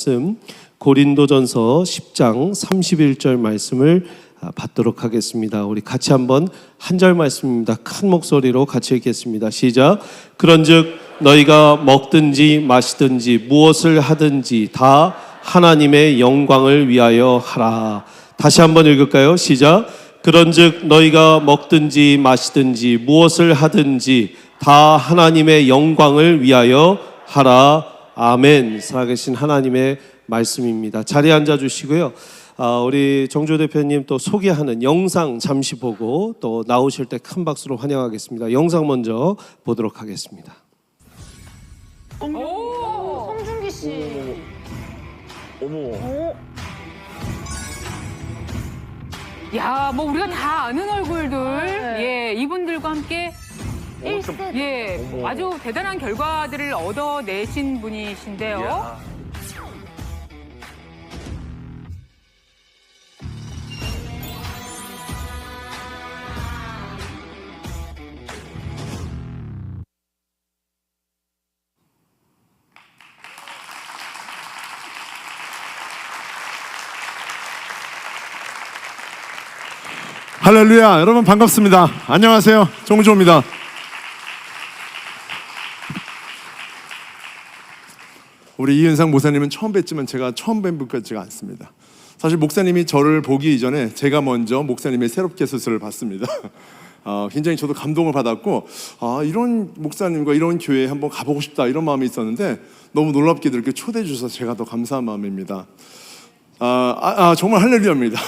말씀 고린도전서 10장 31절 말씀을 받도록 하겠습니다. 우리 같이 한번 한 절 말씀입니다. 큰 목소리로 같이 읽겠습니다. 시작. 그런즉 너희가 먹든지 마시든지 무엇을 하든지 다 하나님의 영광을 위하여 하라. 다시 한번 읽을까요? 시작. 그런즉 너희가 먹든지 마시든지 무엇을 하든지 다 하나님의 영광을 위하여 하라. 아멘. 살아계신 하나님의 말씀입니다. 자리에 앉아주시고요. 우리 정조 대표님 또 소개하는 영상 잠시 보고 또 나오실 때 큰 박수로 환영하겠습니다. 영상 먼저 보도록 하겠습니다. 오, 송중기 씨. 어머. 야, 뭐 우리가 다 아는 얼굴들. 예, 이분들과 함께 예, 아주 대단한 결과들을 얻어내신 분이신데요. 할렐루야. 여러분 반갑습니다. 안녕하세요. 정조입니다. 우리 이은상 목사님은 처음 뵀지만 제가 처음 뵌 분 같지가 않습니다. 사실 목사님이 저를 보기 이전에 제가 먼저 목사님의 새롭게 수술을 받습니다. 굉장히 저도 감동을 받았고 이런 목사님과 이런 교회에 한번 가보고 싶다 이런 마음이 있었는데 너무 놀랍게도 이렇게 초대해 주셔서 제가 더 감사한 마음입니다. 정말 할렐루야입니다.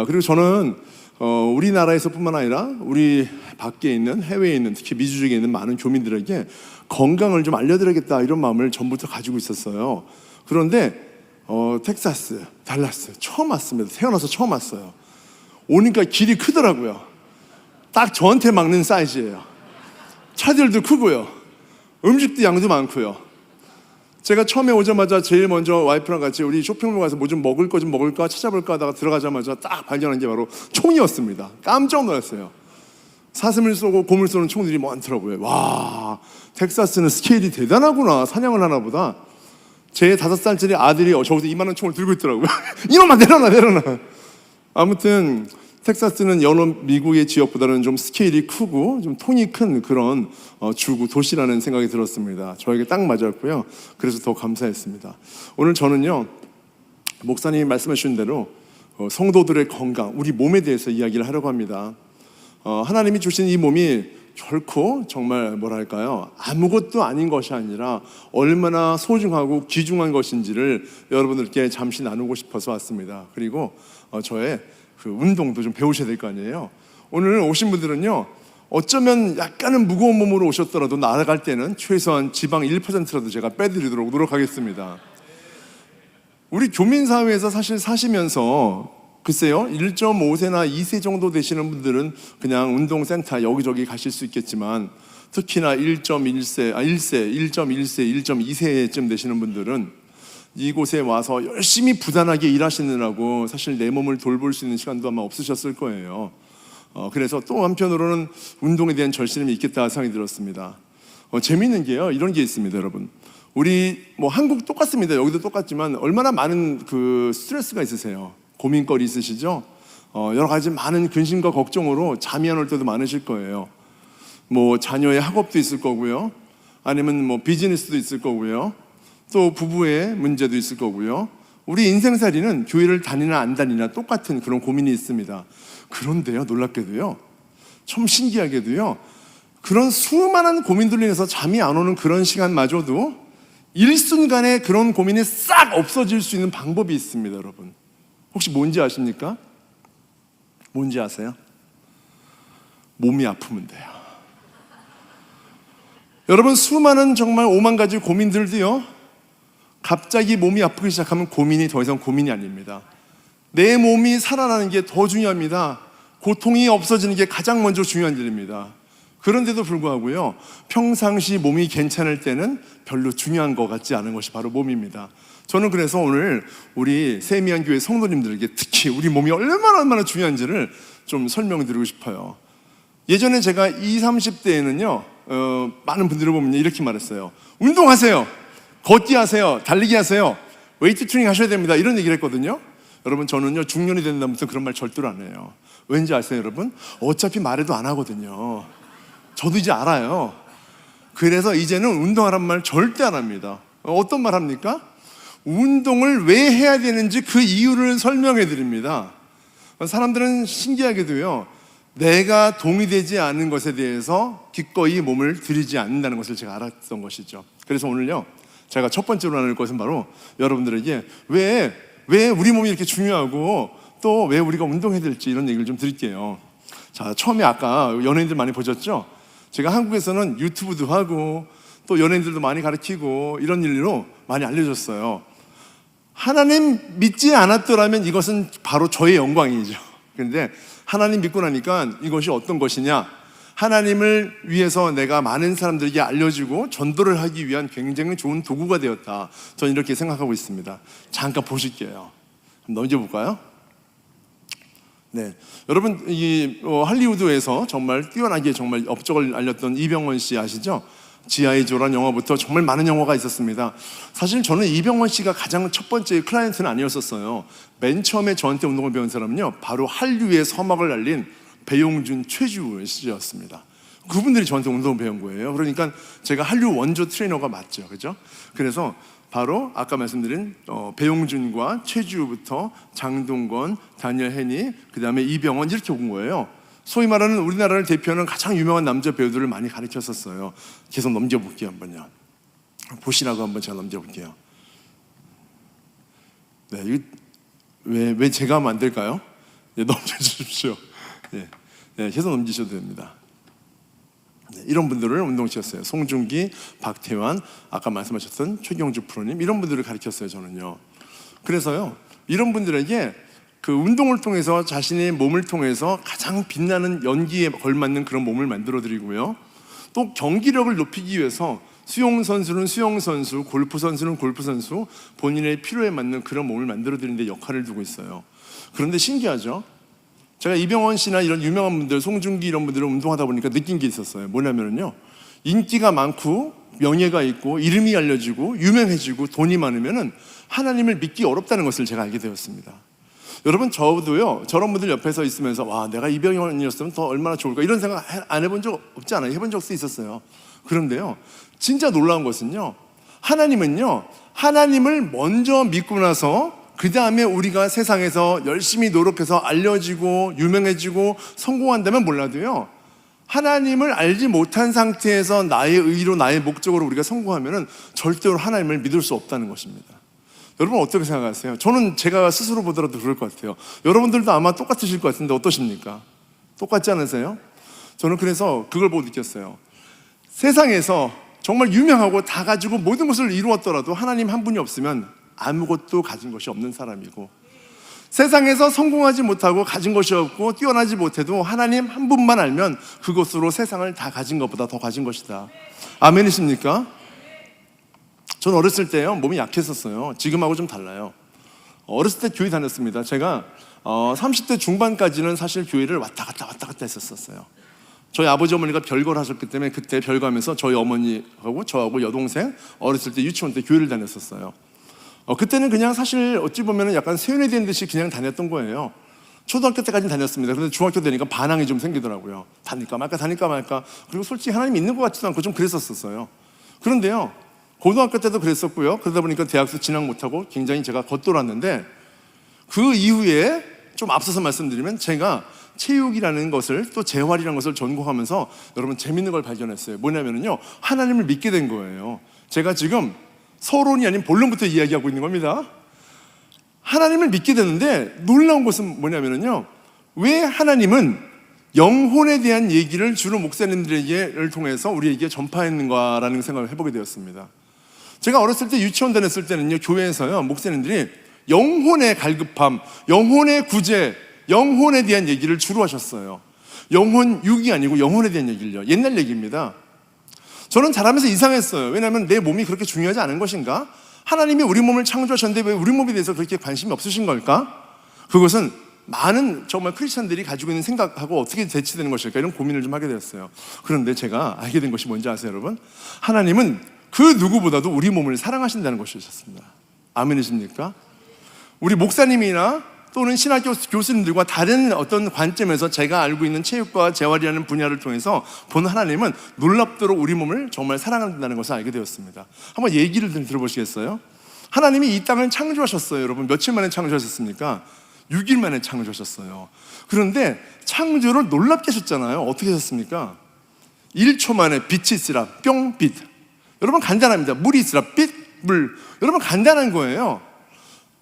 그리고 저는 우리나라에서뿐만 아니라 우리 밖에 있는 해외에 있는 특히 미주 쪽에 있는 많은 교민들에게 건강을 좀 알려드리겠다 이런 마음을 전부터 가지고 있었어요. 그런데 텍사스, 달라스 처음 왔습니다. 태어나서 처음 왔어요. 오니까 길이 크더라고요. 딱 저한테 맞는 사이즈예요. 차들도 크고요. 음식도 양도 많고요. 제가 처음에 오자마자 제일 먼저 와이프랑 같이 우리 쇼핑몰 가서 뭐 좀 먹을까 찾아볼까 하다가 들어가자마자 딱 발견한 게 바로 총이었습니다. 깜짝 놀랐어요. 사슴을 쏘고 곰을 쏘는 총들이 많더라고요. 와, 텍사스는 스케일이 대단하구나. 사냥을 하나 보다. 제 5살짜리 아들이 저기서 이만한 총을 들고 있더라고요. 이놈아 내려놔. 아무튼 텍사스는 여러 미국의 지역보다는 좀 스케일이 크고 좀 통이 큰 그런 주구 도시라는 생각이 들었습니다. 저에게 딱 맞았고요. 그래서 더 감사했습니다. 오늘 저는요, 목사님이 말씀해 주신 대로 성도들의 건강, 우리 몸에 대해서 이야기를 하려고 합니다. 하나님이 주신 이 몸이 결코 정말 뭐랄까요, 아무것도 아닌 것이 아니라 얼마나 소중하고 귀중한 것인지를 여러분들께 잠시 나누고 싶어서 왔습니다. 그리고 저의 그 운동도 좀 배우셔야 될 거 아니에요. 오늘 오신 분들은요, 어쩌면 약간은 무거운 몸으로 오셨더라도 나아갈 때는 최소한 지방 1%라도 제가 빼드리도록 노력하겠습니다. 우리 교민사회에서 사실 사시면서 글쎄요, 1.5세나 2세 정도 되시는 분들은 그냥 운동센터 여기저기 가실 수 있겠지만 특히나 1.1세, 1.2세쯤 되시는 분들은 이곳에 와서 열심히 부단하게 일하시느라고 사실 내 몸을 돌볼 수 있는 시간도 아마 없으셨을 거예요. 그래서 또 한편으로는 운동에 대한 절실함이 있겠다 생각이 들었습니다. 재미있는 게요, 이런 게 있습니다, 여러분. 우리 뭐 한국 똑같습니다. 여기도 똑같지만 얼마나 많은 그 스트레스가 있으세요. 고민거리 있으시죠? 여러 가지 많은 근심과 걱정으로 잠이 안 올 때도 많으실 거예요. 뭐 자녀의 학업도 있을 거고요. 아니면 뭐 비즈니스도 있을 거고요. 또 부부의 문제도 있을 거고요. 우리 인생살이는 교회를 다니나 안 다니나 똑같은 그런 고민이 있습니다. 그런데요, 놀랍게도요, 참 신기하게도요, 그런 수많은 고민들로 인해서 잠이 안 오는 그런 시간마저도 일순간에 그런 고민이 싹 없어질 수 있는 방법이 있습니다, 여러분. 혹시 뭔지 아십니까? 뭔지 아세요? 몸이 아프면 돼요. 여러분, 수많은 정말 5만 가지 고민들도요, 갑자기 몸이 아프기 시작하면 고민이 더 이상 고민이 아닙니다. 내 몸이 살아나는 게 더 중요합니다. 고통이 없어지는 게 가장 먼저 중요한 일입니다. 그런데도 불구하고요, 평상시 몸이 괜찮을 때는 별로 중요한 것 같지 않은 것이 바로 몸입니다. 저는 그래서 오늘 우리 세미한 교회 성도님들에게 특히 우리 몸이 얼마나 중요한지를 좀 설명드리고 싶어요. 예전에 제가 20, 30대에는요, 많은 분들을 보면 이렇게 말했어요. 운동하세요. 걷기 하세요. 달리기 하세요. 웨이트 트레이닝 하셔야 됩니다. 이런 얘기를 했거든요. 여러분 저는요 중년이 된다면서 그런 말 절대로 안 해요. 왠지 아세요 여러분? 어차피 말해도 안 하거든요. 저도 이제 알아요. 그래서 이제는 운동하란 말 절대 안 합니다. 어떤 말 합니까? 운동을 왜 해야 되는지 그 이유를 설명해 드립니다. 사람들은 신기하게도요 내가 동의되지 않는 것에 대해서 기꺼이 몸을 들이지 않는다는 것을 제가 알았던 것이죠. 그래서 오늘요 제가 첫 번째로 나눌 것은 바로 여러분들에게 왜 우리 몸이 이렇게 중요하고 또 왜 우리가 운동해야 될지 이런 얘기를 좀 드릴게요. 자, 처음에 아까 연예인들 많이 보셨죠? 제가 한국에서는 유튜브도 하고 또 연예인들도 많이 가르치고 이런 일로 많이 알려졌어요. 하나님 믿지 않았더라면 이것은 바로 저의 영광이죠. 그런데 하나님 믿고 나니까 이것이 어떤 것이냐? 하나님을 위해서 내가 많은 사람들에게 알려지고 전도를 하기 위한 굉장히 좋은 도구가 되었다. 저는 이렇게 생각하고 있습니다. 잠깐 보실게요. 한번 넘겨볼까요? 네, 여러분 이 할리우드에서 정말 뛰어나게 정말 업적을 알렸던 이병헌 씨 아시죠? 지하의 조란 영화부터 정말 많은 영화가 있었습니다. 사실 저는 이병헌 씨가 가장 첫 번째 클라이언트는 아니었었어요. 맨 처음에 저한테 운동을 배운 사람은요 바로 한류의 서막을 알린 배용준, 최주호 씨였습니다. 그분들이 저한테 운동을 배운 거예요. 그러니까 제가 한류 원조 트레이너가 맞죠, 그죠? 그래서 바로 아까 말씀드린 배용준과 최주호부터 장동건, 다니엘 헤니, 그 다음에 이병헌 이렇게 온 거예요. 소위 말하는 우리나라를 대표하는 가장 유명한 남자 배우들을 많이 가르쳤었어요. 계속 넘겨볼게요 한번요. 보시라고 한번 제가 넘겨볼게요. 네, 이거 왜 제가 하면 안 될까요? 네, 넘겨주십시오. 네, 계속 넘기셔도 됩니다. 네, 이런 분들을 운동시켰어요. 송중기, 박태환, 아까 말씀하셨던 최경주 프로님 이런 분들을 가르쳤어요 저는요. 그래서요 이런 분들에게 그 운동을 통해서 자신의 몸을 통해서 가장 빛나는 연기에 걸맞는 그런 몸을 만들어 드리고요. 또 경기력을 높이기 위해서 수영 선수는 수영 선수, 골프 선수는 골프 선수, 본인의 필요에 맞는 그런 몸을 만들어 드리는 데 역할을 두고 있어요. 그런데 신기하죠? 제가 이병헌 씨나 이런 유명한 분들, 송중기 이런 분들을 운동하다 보니까 느낀 게 있었어요. 뭐냐면요, 인기가 많고 명예가 있고 이름이 알려지고 유명해지고 돈이 많으면은 하나님을 믿기 어렵다는 것을 제가 알게 되었습니다. 여러분 저도요 저런 분들 옆에서 있으면서 와 내가 이병헌이었으면 더 얼마나 좋을까 이런 생각 안 해본 적 없지 않아요? 해본 적도 있었어요. 그런데요 진짜 놀라운 것은요 하나님은요 하나님을 먼저 믿고 나서 그 다음에 우리가 세상에서 열심히 노력해서 알려지고 유명해지고 성공한다면 몰라도요 하나님을 알지 못한 상태에서 나의 의로 나의 목적으로 우리가 성공하면은 절대로 하나님을 믿을 수 없다는 것입니다. 여러분 어떻게 생각하세요? 저는 제가 스스로 보더라도 그럴 것 같아요. 여러분들도 아마 똑같으실 것 같은데 어떠십니까? 똑같지 않으세요? 저는 그래서 그걸 보고 느꼈어요. 세상에서 정말 유명하고 다 가지고 모든 것을 이루었더라도 하나님 한 분이 없으면 아무것도 가진 것이 없는 사람이고, 세상에서 성공하지 못하고 가진 것이 없고 뛰어나지 못해도 하나님 한 분만 알면 그것으로 세상을 다 가진 것보다 더 가진 것이다. 아멘이십니까? 저는 어렸을 때요 몸이 약했었어요. 지금하고 좀 달라요. 어렸을 때 교회 다녔습니다. 제가 30대 중반까지는 사실 교회를 왔다 갔다 했었어요. 저희 아버지 어머니가 별거를 하셨기 때문에 그때 별거하면서 저희 어머니하고 저하고 여동생 어렸을 때 유치원 때 교회를 다녔었어요. 그때는 그냥 사실 어찌 보면 약간 세운이 된 듯이 그냥 다녔던 거예요. 초등학교 때까지는 다녔습니다. 그런데 중학교 되니까 반항이 좀 생기더라고요. 다닐까 말까. 그리고 솔직히 하나님 믿는 것 같지도 않고 좀 그랬었어요. 그런데요 고등학교 때도 그랬었고요. 그러다 보니까 대학도 진학 못하고 굉장히 제가 겉돌았는데, 그 이후에 좀 앞서서 말씀드리면 제가 체육이라는 것을 또 재활이라는 것을 전공하면서 여러분 재밌는 걸 발견했어요. 뭐냐면요 하나님을 믿게 된 거예요. 제가 지금 서론이 아닌 본론부터 이야기하고 있는 겁니다. 하나님을 믿게 되는데 놀라운 것은 뭐냐면요 왜 하나님은 영혼에 대한 얘기를 주로 목사님들에게를 통해서 우리에게 전파했는가라는 생각을 해보게 되었습니다. 제가 어렸을 때 유치원 다녔을 때는요 교회에서요 목사님들이 영혼의 갈급함, 영혼의 구제, 영혼에 대한 얘기를 주로 하셨어요. 영혼 육이 아니고 영혼에 대한 얘기를요. 옛날 얘기입니다. 저는 자라면서 이상했어요. 왜냐하면 내 몸이 그렇게 중요하지 않은 것인가? 하나님이 우리 몸을 창조하셨는데 왜 우리 몸에 대해서 그렇게 관심이 없으신 걸까? 그것은 많은 정말 크리스찬들이 가지고 있는 생각하고 어떻게 대치되는 것일까 이런 고민을 좀 하게 되었어요. 그런데 제가 알게 된 것이 뭔지 아세요 여러분? 하나님은 그 누구보다도 우리 몸을 사랑하신다는 것이었습니다. 아멘이십니까? 우리 목사님이나 또는 신학교 교수님들과 다른 어떤 관점에서 제가 알고 있는 체육과 재활이라는 분야를 통해서 본 하나님은 놀랍도록 우리 몸을 정말 사랑한다는 것을 알게 되었습니다. 한번 얘기를 들어보시겠어요? 하나님이 이 땅을 창조하셨어요. 여러분 며칠 만에 창조하셨습니까? 6일 만에 창조하셨어요. 그런데 창조를 놀랍게 하셨잖아요. 어떻게 하셨습니까? 1초 만에 빛이 있으라 뿅 빛. 여러분 간단합니다. 물이 있으라 빛 물. 여러분 간단한 거예요.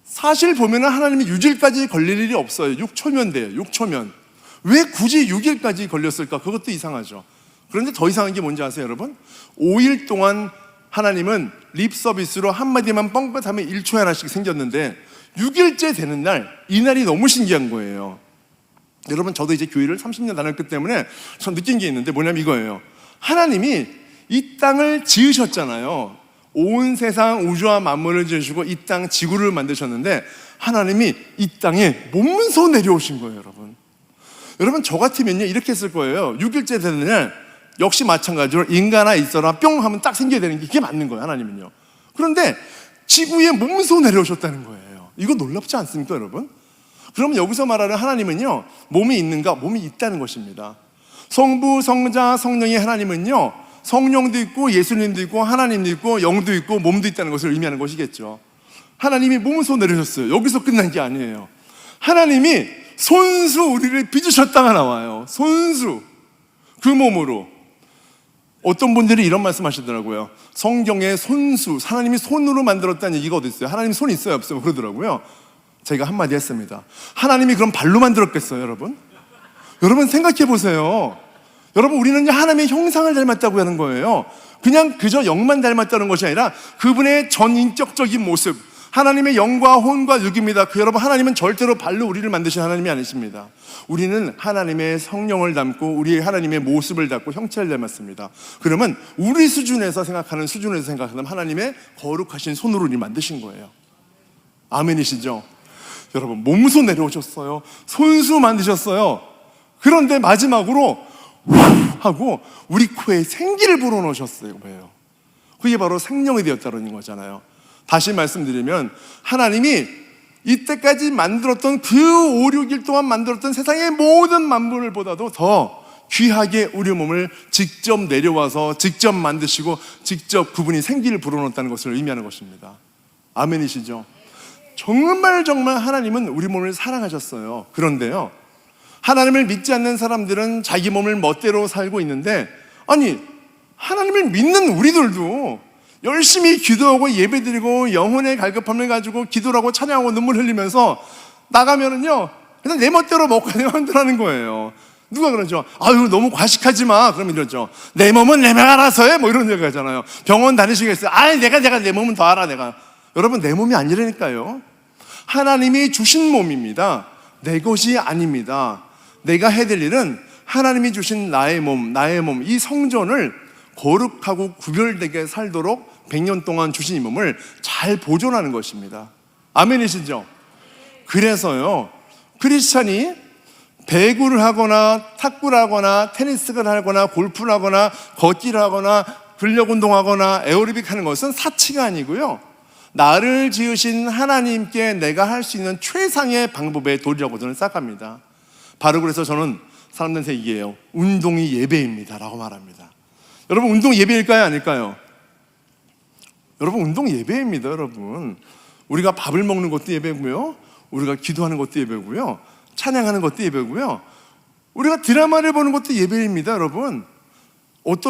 사실 보면은 하나님이 6일까지 걸릴 일이 없어요. 6초면 돼요. 6초면. 왜 굳이 6일까지 걸렸을까? 그것도 이상하죠. 그런데 더 이상한 게 뭔지 아세요, 여러분? 5일 동안 하나님은 립 서비스로 한마디만 뻥긋하면 1초에 하나씩 생겼는데 6일째 되는 날, 이 날이 너무 신기한 거예요. 여러분 저도 이제 교회를 30년 다녔기 때문에 전 느낀 게 있는데 뭐냐면 이거예요. 하나님이 이 땅을 지으셨잖아요. 온 세상 우주와 만물을 지으시고 이 땅 지구를 만드셨는데 하나님이 이 땅에 몸소 내려오신 거예요, 여러분. 여러분 저 같으면요 이렇게 했을 거예요. 6일째 되는 날 역시 마찬가지로 인간아 있어라 뿅 하면 딱 생겨야 되는 게 이게 맞는 거예요, 하나님은요. 그런데 지구에 몸소 내려오셨다는 거예요. 이거 놀랍지 않습니까, 여러분? 그러면 여기서 말하는 하나님은요 몸이 있는가? 몸이 있다는 것입니다. 성부, 성자, 성령의 하나님은요 성령도 있고 예수님도 있고 하나님도 있고 영도 있고 몸도 있다는 것을 의미하는 것이겠죠. 하나님이 몸소 내려오셨어요. 여기서 끝난 게 아니에요. 하나님이 손수 우리를 빚으셨다가 나와요. 손수 그 몸으로. 어떤 분들이 이런 말씀 하시더라고요. 성경에 손수, 하나님이 손으로 만들었다는 얘기가 어디 있어요? 하나님 손 있어요 없어요? 그러더라고요. 제가 한마디 했습니다. 하나님이 그럼 발로 만들었겠어요, 여러분? 여러분 생각해 보세요. 여러분 우리는 하나님의 형상을 닮았다고 하는 거예요. 그냥 그저 영만 닮았다는 것이 아니라 그분의 전인격적인 모습, 하나님의 영과 혼과 육입니다. 그 여러분 하나님은 절대로 발로 우리를 만드신 하나님이 아니십니다. 우리는 하나님의 성령을 담고 우리 하나님의 모습을 담고 형체를 닮았습니다. 그러면 우리 수준에서 생각하는 수준에서 생각하는 하나님의 거룩하신 손으로 우리를 만드신 거예요. 아멘이시죠? 여러분 몸소 내려오셨어요. 손수 만드셨어요. 그런데 마지막으로 하고 우리 코에 생기를 불어넣으셨어요. 왜요? 그게 바로 생명이 되었다는 거잖아요. 다시 말씀드리면 하나님이 이때까지 만들었던 그 5, 6일 동안 만들었던 세상의 모든 만물을 보다도 더 귀하게 우리 몸을 직접 내려와서 직접 만드시고 직접 그분이 생기를 불어넣었다는 것을 의미하는 것입니다. 아멘이시죠? 정말 하나님은 우리 몸을 사랑하셨어요. 그런데요 하나님을 믿지 않는 사람들은 자기 몸을 멋대로 살고 있는데 아니 하나님을 믿는 우리들도 열심히 기도하고 예배드리고 영혼의 갈급함을 가지고 기도를 하고 찬양하고 눈물 흘리면서 나가면은요 그냥 내 멋대로 먹고 내만들라는 거예요. 누가 그러죠? 아유 너무 과식하지 마. 그럼 이러죠. 내 몸은 내가 알아서 해. 뭐 이런 얘기 하잖아요. 병원 다니시겠어요? 아이 내가 내 몸은 더 알아 내가. 여러분 내 몸이 아니라니까요. 하나님이 주신 몸입니다. 내 것이 아닙니다. 내가 해야 될 일은 하나님이 주신 나의 몸 이 성전을 거룩하고 구별되게 살도록 100년 동안 주신 이 몸을 잘 보존하는 것입니다. 아멘이시죠? 그래서요 크리스찬이 배구를 하거나 탁구를 하거나 테니스를 하거나 골프를 하거나 걷기를 하거나 근력 운동하거나 에어로빅 하는 것은 사치가 아니고요 나를 지으신 하나님께 내가 할 수 있는 최상의 방법의 도리라고 저는 생각합니다. 바로 그래서 저는 사람들한테 얘기해요. 운동이 예배입니다 라고 말합니다. 여러분 운동 예배일까요 아닐까요? 여러분 운동 예배입니다. 여러분 우리가 밥을 먹는 것도 예배고요 우리가 기도하는 것도 예배고요 찬양하는 것도 예배고요 우리가 드라마를 보는 것도 예배입니다. 여러분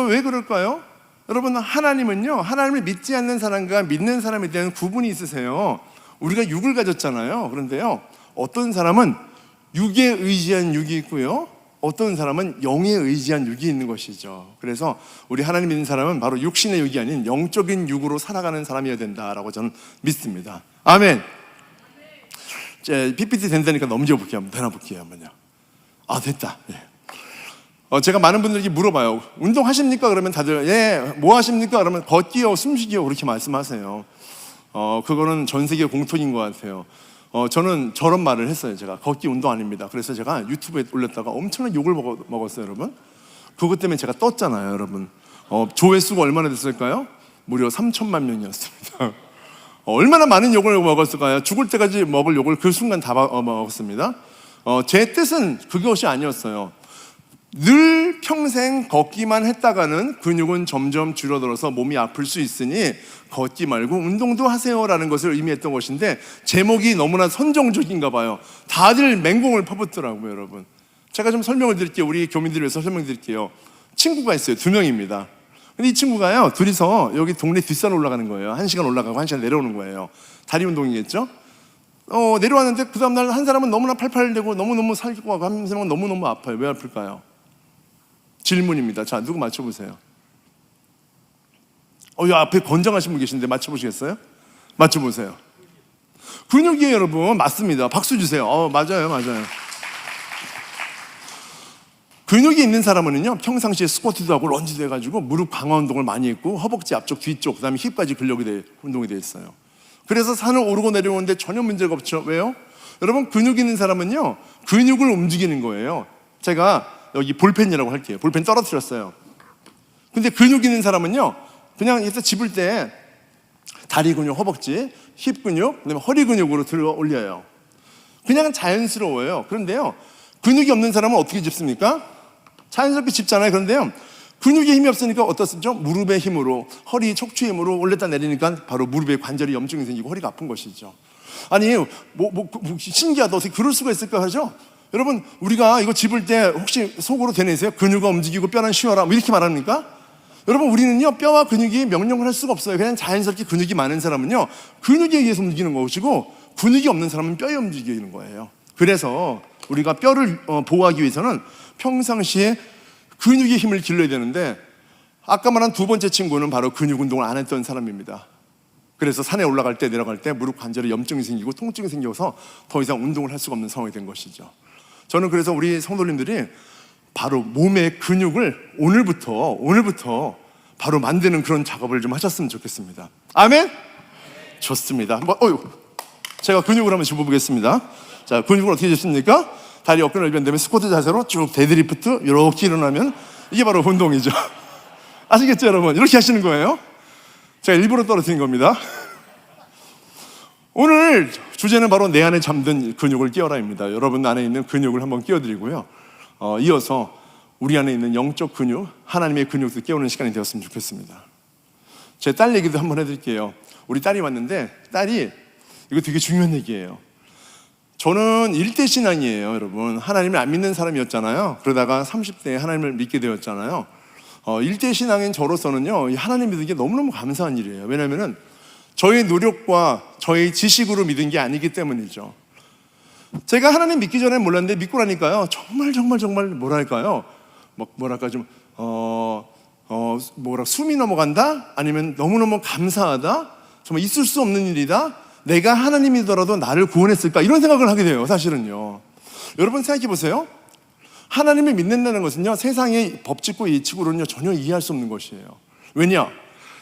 왜 그럴까요? 여러분 하나님은요 하나님을 믿지 않는 사람과 믿는 사람에 대한 구분이 있으세요. 우리가 육을 가졌잖아요. 그런데요 어떤 사람은 육에 의지한 육이 있고요 어떤 사람은 영에 의지한 육이 있는 것이죠. 그래서 우리 하나님 믿는 사람은 바로 육신의 육이 아닌 영적인 육으로 살아가는 사람이어야 된다라고 저는 믿습니다. 아멘. 이제 PPT 된다니까 넘겨볼게요. 한번 내놔볼게요. 한번요. 아 됐다. 예. 제가 많은 분들에게 물어봐요. 운동하십니까? 그러면 다들 예. 뭐 하십니까? 그러면 걷기요, 숨쉬기요 그렇게 말씀하세요. 그거는 전 세계 공통인 것 같아요. 저는 저런 말을 했어요. 제가 걷기 운동 아닙니다. 그래서 제가 유튜브에 올렸다가 엄청난 욕을 먹었어요. 여러분 그것 때문에 제가 떴잖아요. 여러분 조회수가 얼마나 됐을까요? 무려 3천만 명이었습니다. 얼마나 많은 욕을 먹었을까요? 죽을 때까지 먹을 욕을 그 순간 다 먹었습니다. 제 뜻은 그것이 아니었어요. 늘 평생 걷기만 했다가는 근육은 점점 줄어들어서 몸이 아플 수 있으니 걷지 말고 운동도 하세요라는 것을 의미했던 것인데, 제목이 너무나 선정적인가 봐요. 다들 맹공을 퍼붓더라고요, 여러분. 제가 좀 설명을 드릴게요. 우리 교민들을 위해서 설명드릴게요. 친구가 있어요. 2명입니다. 근데 이 친구가요, 둘이서 여기 동네 뒷산 올라가는 거예요. 1시간 올라가고 1시간 내려오는 거예요. 다리 운동이겠죠? 내려왔는데 그 다음날 한 사람은 너무나 팔팔되고 너무너무 살기고 하고, 한 사람은 너무너무 아파요. 왜 아플까요? 질문입니다. 자, 누구 맞춰보세요. 이 앞에 건장하신 분 계신데 맞춰보시겠어요? 맞춰보세요. 근육이에요, 여러분. 맞습니다. 박수 주세요. 맞아요. 근육이 있는 사람은요, 평상시에 스쿼트도 하고 런지도 해가지고 무릎 강화 운동을 많이 했고, 허벅지 앞쪽, 뒤쪽, 그 다음에 힙까지 운동이 되어 있어요. 그래서 산을 오르고 내려오는데 전혀 문제가 없죠. 왜요? 여러분, 근육 있는 사람은요, 근육을 움직이는 거예요. 제가 여기 볼펜이라고 할게요. 볼펜 떨어뜨렸어요. 근데 근육 있는 사람은요, 그냥 일단 집을 때 다리 근육, 허벅지, 힙 근육, 그다음에 허리 근육으로 들어 올려요. 그냥 자연스러워요. 그런데요, 근육이 없는 사람은 어떻게 짚습니까? 자연스럽게 짚잖아요. 그런데요, 근육에 힘이 없으니까 어떻습니까? 무릎의 힘으로, 허리 척추 힘으로 올렸다 내리니까 바로 무릎에 관절이 염증이 생기고 허리가 아픈 것이죠. 아니, 신기하다. 어떻게 그럴 수가 있을까 하죠? 여러분, 우리가 이거 짚을 때 혹시 속으로 되뇌세요? 근육아 움직이고 뼈는 쉬어라, 뭐 이렇게 말합니까? 여러분, 우리는요, 뼈와 근육이 명령을 할 수가 없어요. 그냥 자연스럽게 근육이 많은 사람은요, 근육에 의해서 움직이는 것이고, 근육이 없는 사람은 뼈에 움직이는 거예요. 그래서 우리가 뼈를 보호하기 위해서는 평상시에 근육의 힘을 길러야 되는데, 아까 말한 두 번째 친구는 바로 근육 운동을 안 했던 사람입니다. 그래서 산에 올라갈 때 내려갈 때 무릎 관절에 염증이 생기고 통증이 생겨서 더 이상 운동을 할 수가 없는 상황이 된 것이죠. 저는 그래서 우리 성도님들이 바로 몸의 근육을 오늘부터 바로 만드는 그런 작업을 좀 하셨으면 좋겠습니다. 아멘? 좋습니다. 제가 근육을 한번 짚어보겠습니다. 자, 근육을 어떻게 짚습니까? 다리 어깨 넓이면 되면 스쿼트 자세로 쭉 데드리프트 이렇게 일어나면 이게 바로 운동이죠. 아시겠죠, 여러분? 이렇게 하시는 거예요. 제가 일부러 떨어뜨린 겁니다. 오늘 주제는 바로 내 안에 잠든 근육을 깨워라입니다. 여러분 안에 있는 근육을 한번 깨워드리고요. 이어서 우리 안에 있는 영적 근육, 하나님의 근육도 깨우는 시간이 되었으면 좋겠습니다. 제 딸 얘기도 한번 해드릴게요. 우리 딸이 왔는데, 딸이, 이거 되게 중요한 얘기예요. 저는 일대 신앙이에요, 여러분. 하나님을 안 믿는 사람이었잖아요. 그러다가 30대에 하나님을 믿게 되었잖아요. 일대 신앙인 저로서는요, 하나님 믿는 게 너무너무 감사한 일이에요. 왜냐면은 저의 노력과 저의 지식으로 믿은 게 아니기 때문이죠. 제가 하나님 믿기 전에 몰랐는데 믿고 나니까요, 정말 뭐랄까요, 숨이 넘어간다? 아니면 너무너무 감사하다? 정말 있을 수 없는 일이다? 내가 하나님이더라도 나를 구원했을까? 이런 생각을 하게 돼요, 사실은요. 여러분 생각해 보세요. 하나님을 믿는다는 것은요, 세상의 법칙과 예측으로는요 전혀 이해할 수 없는 것이에요. 왜냐?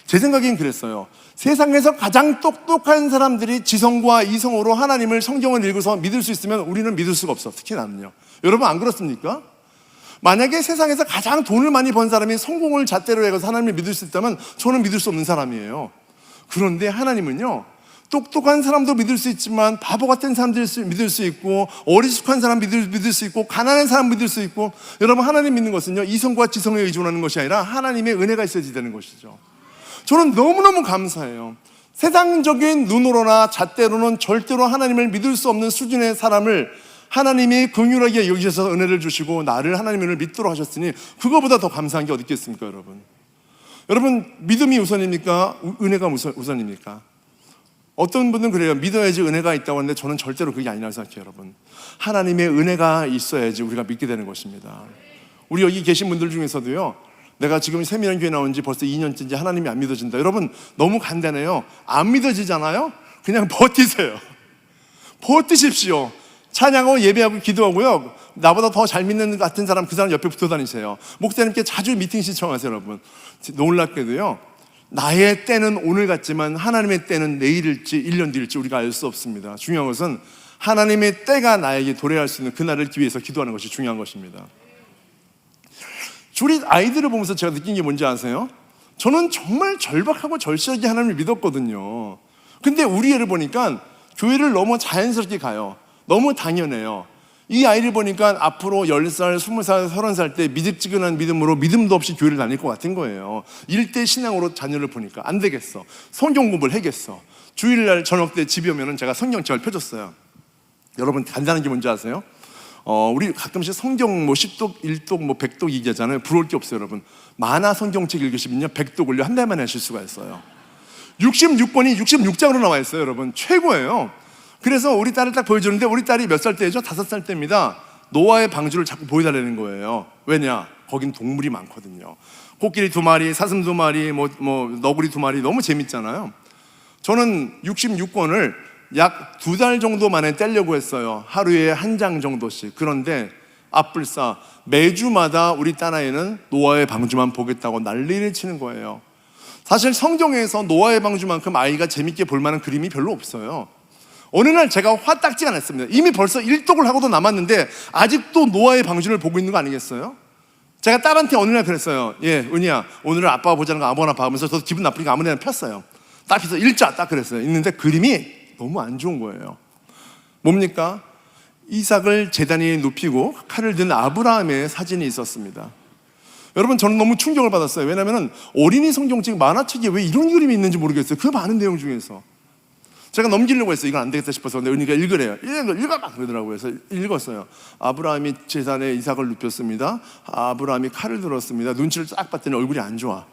제 생각엔 그랬어요. 세상에서 가장 똑똑한 사람들이 지성과 이성으로 하나님을, 성경을 읽어서 믿을 수 있으면 우리는 믿을 수가 없어. 특히 나는요. 여러분 안 그렇습니까? 만약에 세상에서 가장 돈을 많이 번 사람이 성공을 잣대로 해서 하나님을 믿을 수 있다면 저는 믿을 수 없는 사람이에요. 그런데 하나님은요, 똑똑한 사람도 믿을 수 있지만 바보 같은 사람들 믿을 수 있고, 어리숙한 사람 믿을 수 있고, 가난한 사람 믿을 수 있고. 여러분, 하나님 믿는 것은요, 이성과 지성에 의존하는 것이 아니라 하나님의 은혜가 있어야지 되는 것이죠. 저는 너무너무 감사해요. 세상적인 눈으로나 잣대로는 절대로 하나님을 믿을 수 없는 수준의 사람을 하나님이 긍휼하게 여기셔서 은혜를 주시고 나를 하나님을 믿도록 하셨으니 그거보다 더 감사한 게 어디 있겠습니까, 여러분? 여러분, 믿음이 우선입니까? 은혜가 우선입니까? 어떤 분들은 그래요. 믿어야지 은혜가 있다고 하는데 저는 절대로 그게 아니라고 생각해요, 여러분. 하나님의 은혜가 있어야지 우리가 믿게 되는 것입니다. 우리 여기 계신 분들 중에서도요, 내가 지금 세미연교회 나온 지 벌써 2년째인지 하나님이 안 믿어진다. 여러분, 너무 간단해요. 안 믿어지잖아요? 그냥 버티세요. 버티십시오. 찬양하고 예배하고 기도하고요, 나보다 더 잘 믿는 것 같은 사람, 그 사람 옆에 붙어 다니세요. 목사님께 자주 미팅 신청하세요, 여러분. 놀랍게도요, 나의 때는 오늘 같지만 하나님의 때는 내일일지 1년 뒤일지 우리가 알 수 없습니다. 중요한 것은 하나님의 때가 나에게 도래할 수 있는 그날을 위해서 기도하는 것이 중요한 것입니다. 우리 아이들을 보면서 제가 느낀 게 뭔지 아세요? 저는 정말 절박하고 절실하게 하나님을 믿었거든요. 근데 우리 애를 보니까 교회를 너무 자연스럽게 가요. 너무 당연해요. 이 아이를 보니까 앞으로 10살, 20살, 30살 때 미집지근한 믿음으로 믿음도 없이 교회를 다닐 것 같은 거예요. 일대 신앙으로 자녀를 보니까 안 되겠어. 성경 공부를 해야겠어. 주일날 저녁 때 집에 오면은 제가 성경책을 펴줬어요. 여러분 간단한 게 뭔지 아세요? 우리 가끔씩 성경 뭐 10독, 1독, 뭐 100독 얘기하잖아요. 부러울 게 없어요, 여러분. 만화 성경책 읽으시면요 100독 올려 한 달 만에 하실 수가 있어요. 66권이 66장으로 나와 있어요, 여러분. 최고예요. 그래서 우리 딸을 딱 보여주는데 우리 딸이 몇 살 때죠? 5살 때입니다. 노아의 방주를 자꾸 보여달라는 거예요. 왜냐? 거긴 동물이 많거든요. 코끼리 2마리, 사슴 2마리, 뭐 너구리 2마리 너무 재밌잖아요. 저는 66권을 약 2달 정도 만에 떼려고 했어요. 하루에 한 장 정도씩. 그런데 앞불싸 매주마다 우리 딸아이는 노아의 방주만 보겠다고 난리를 치는 거예요. 사실 성경에서 노아의 방주만큼 아이가 재밌게 볼 만한 그림이 별로 없어요. 어느 날 제가 화딱지가 났습니다. 이미 벌써 1독을 하고도 남았는데 아직도 노아의 방주를 보고 있는 거 아니겠어요? 제가 딸한테 어느 날 그랬어요. 예, 은희야, 오늘은 아빠가 보자는 거 아무거나 봐 하면서 저도 기분 나쁘니까 아무데나 폈어요. 딱 해서 일자 딱 그랬어요. 있는데 그림이 너무 안 좋은 거예요. 뭡니까? 이삭을 제단위에 눕히고 칼을 든 아브라함의 사진이 있었습니다. 여러분, 저는 너무 충격을 받았어요. 왜냐하면 어린이 성경책 만화책에 왜 이런 그림이 있는지 모르겠어요. 그 많은 내용 중에서 제가 넘기려고 했어요. 이건 안 되겠다 싶어서. 근데 은희가 읽으래요. 읽어봐 그러더라고요. 그래서 읽었어요. 아브라함이 제단에 이삭을 눕혔습니다. 아브라함이 칼을 들었습니다. 눈치를 딱 봤더니 얼굴이 안 좋아.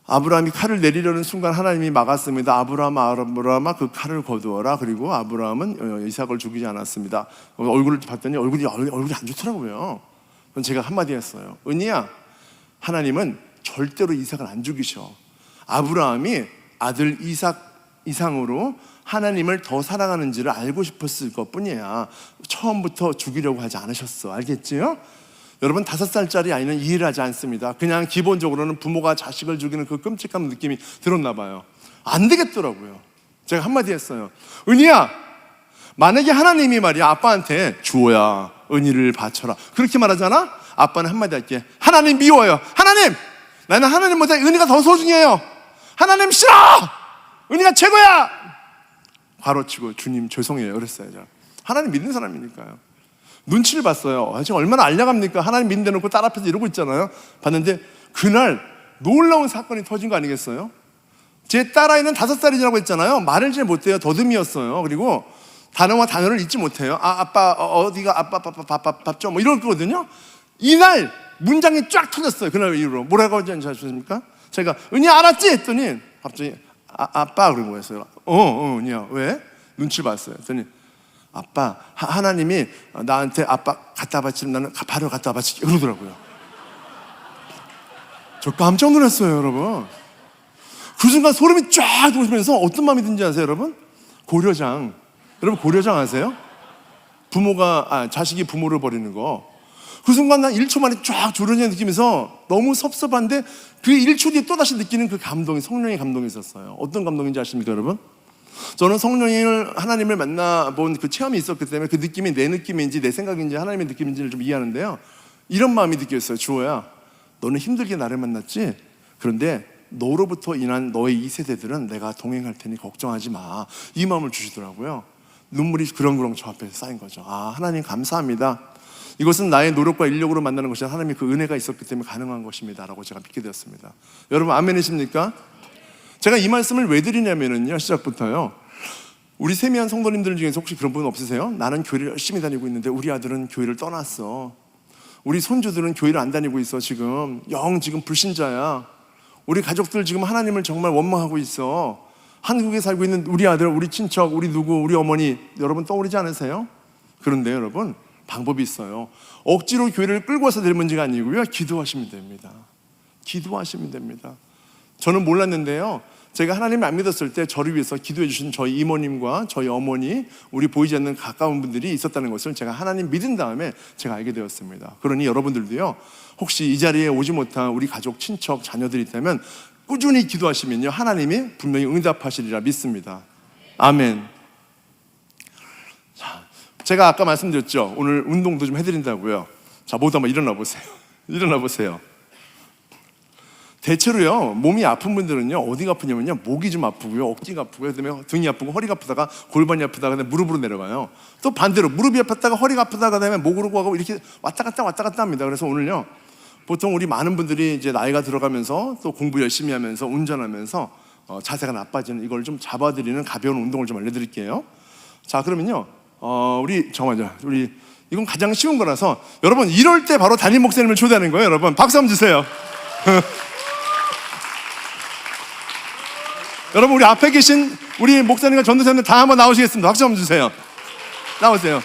아브라함이 칼을 내리려는 순간 하나님이 막았습니다. 아브라함아 그 칼을 거두어라. 그리고 아브라함은 이삭을 죽이지 않았습니다. 얼굴을 봤더니 얼굴이 안 좋더라고요. 그럼 제가 한마디 했어요. 은희야, 하나님은 절대로 이삭을 안 죽이셔. 아브라함이 아들 이삭 이상으로 하나님을 더 사랑하는지를 알고 싶었을 것뿐이야. 처음부터 죽이려고 하지 않으셨어. 알겠지요? 여러분, 5살짜리 아이는 이해를 하지 않습니다. 그냥 기본적으로는 부모가 자식을 죽이는 그 끔찍한 느낌이 들었나 봐요. 안 되겠더라고요. 제가 한마디 했어요. 은희야, 만약에 하나님이 말이야 아빠한테 주호야 은희를 바쳐라 그렇게 말하잖아? 아빠는 한마디 할게. 하나님 미워요. 하나님, 나는 하나님보다 은희가 더 소중해요. 하나님 싫어. 은희가 최고야. 괄호치고 주님 죄송해요 그랬어요. 제가. 하나님 믿는 사람이니까요. 눈치를 봤어요. 지금 얼마나 알량합니까? 하나님 믿는 데 놓고 딸 앞에서 이러고 있잖아요. 봤는데 그날 놀라운 사건이 터진 거 아니겠어요? 제 딸아이는 5살이라고 했잖아요. 말을 잘 못해요. 더듬이었어요. 그리고 단어와 단어를 잊지 못해요. 아빠 어디가 아빠 밥 좀 뭐 이럴 거거든요. 이날 문장이 쫙 터졌어요. 그날 이후로 뭐라고 하지 않으십니까? 제가 은희 알았지? 했더니 갑자기 아빠 그러고 했어요. 은희야 왜? 눈치를 봤어요. 했더니 아빠 하나님이 나한테 아빠 갖다 바치면 나는 바로 갖다 바치게 그러더라고요. 저 깜짝 놀랐어요, 여러분. 그 순간 소름이 쫙 돋으면서 어떤 마음이 든지 아세요, 여러분? 고려장. 여러분 고려장 아세요? 자식이 부모를 버리는 거. 그 순간 난 1초 만에 쫙 조련이 느끼면서 너무 섭섭한데 그 1초 뒤에 또다시 느끼는 그 감동이 성령의 감동이 있었어요. 어떤 감동인지 아십니까, 여러분? 저는 성령을 하나님을 만나본 그 체험이 있었기 때문에 그 느낌이 내 느낌인지 내 생각인지 하나님의 느낌인지를 좀 이해하는데요. 이런 마음이 느꼈어요. 주호야, 너는 힘들게 나를 만났지? 그런데 너로부터 인한 너의 2세대들은 내가 동행할 테니 걱정하지 마. 이 마음을 주시더라고요. 눈물이 그렁그렁 저 앞에 쌓인 거죠. 하나님 감사합니다. 이것은 나의 노력과 인력으로 만나는 것이 아니라 하나님의 그 은혜가 있었기 때문에 가능한 것입니다 라고 제가 믿게 되었습니다. 여러분 아멘이십니까? 제가 이 말씀을 왜 드리냐면요, 시작부터요, 우리 세미한 성도님들 중에서 혹시 그런 분 없으세요? 나는 교회를 열심히 다니고 있는데 우리 아들은 교회를 떠났어. 우리 손주들은 교회를 안 다니고 있어. 지금 불신자야. 우리 가족들 지금 하나님을 정말 원망하고 있어. 한국에 살고 있는 우리 아들, 우리 친척, 우리 누구, 우리 어머니, 여러분 떠오르지 않으세요? 그런데 여러분 방법이 있어요. 억지로 교회를 끌고 와서 될 문제가 아니고요, 기도하시면 됩니다. 기도하시면 됩니다. 저는 몰랐는데요, 제가 하나님을 안 믿었을 때 저를 위해서 기도해 주신 저희 이모님과 저희 어머니, 우리 보이지 않는 가까운 분들이 있었다는 것을 제가 하나님 믿은 다음에 제가 알게 되었습니다. 그러니 여러분들도요, 혹시 이 자리에 오지 못한 우리 가족, 친척, 자녀들이 있다면 꾸준히 기도하시면요, 하나님이 분명히 응답하시리라 믿습니다. 아멘. 자, 제가 아까 말씀드렸죠, 오늘 운동도 좀 해드린다고요. 자, 모두 한번 일어나 보세요. 일어나 보세요. 대체로요 몸이 아픈 분들은요 어디가 아프냐면요 목이 좀 아프고요 어깨가 아프고요 그다음에 등이 아프고 허리가 아프다가 골반이 아프다가 그다음에 무릎으로 내려가요. 또 반대로 무릎이 아팠다가 허리가 아프다가 그다음에 목으로 가고 이렇게 왔다 갔다 합니다. 그래서 오늘요 보통 우리 많은 분들이 이제 나이가 들어가면서 또 공부 열심히 하면서 운전하면서 자세가 나빠지는 이걸 좀 잡아드리는 가벼운 운동을 좀 알려드릴게요. 자 그러면요 우리 이건 가장 쉬운 거라서 여러분 이럴 때 바로 담임 목사님을 초대하는 거예요. 여러분 박수 한번 주세요. 여러분 우리 앞에 계신 우리 목사님과 전도사님들 다 한번 나오시겠습니다. 박수 한번 주세요. 나오세요.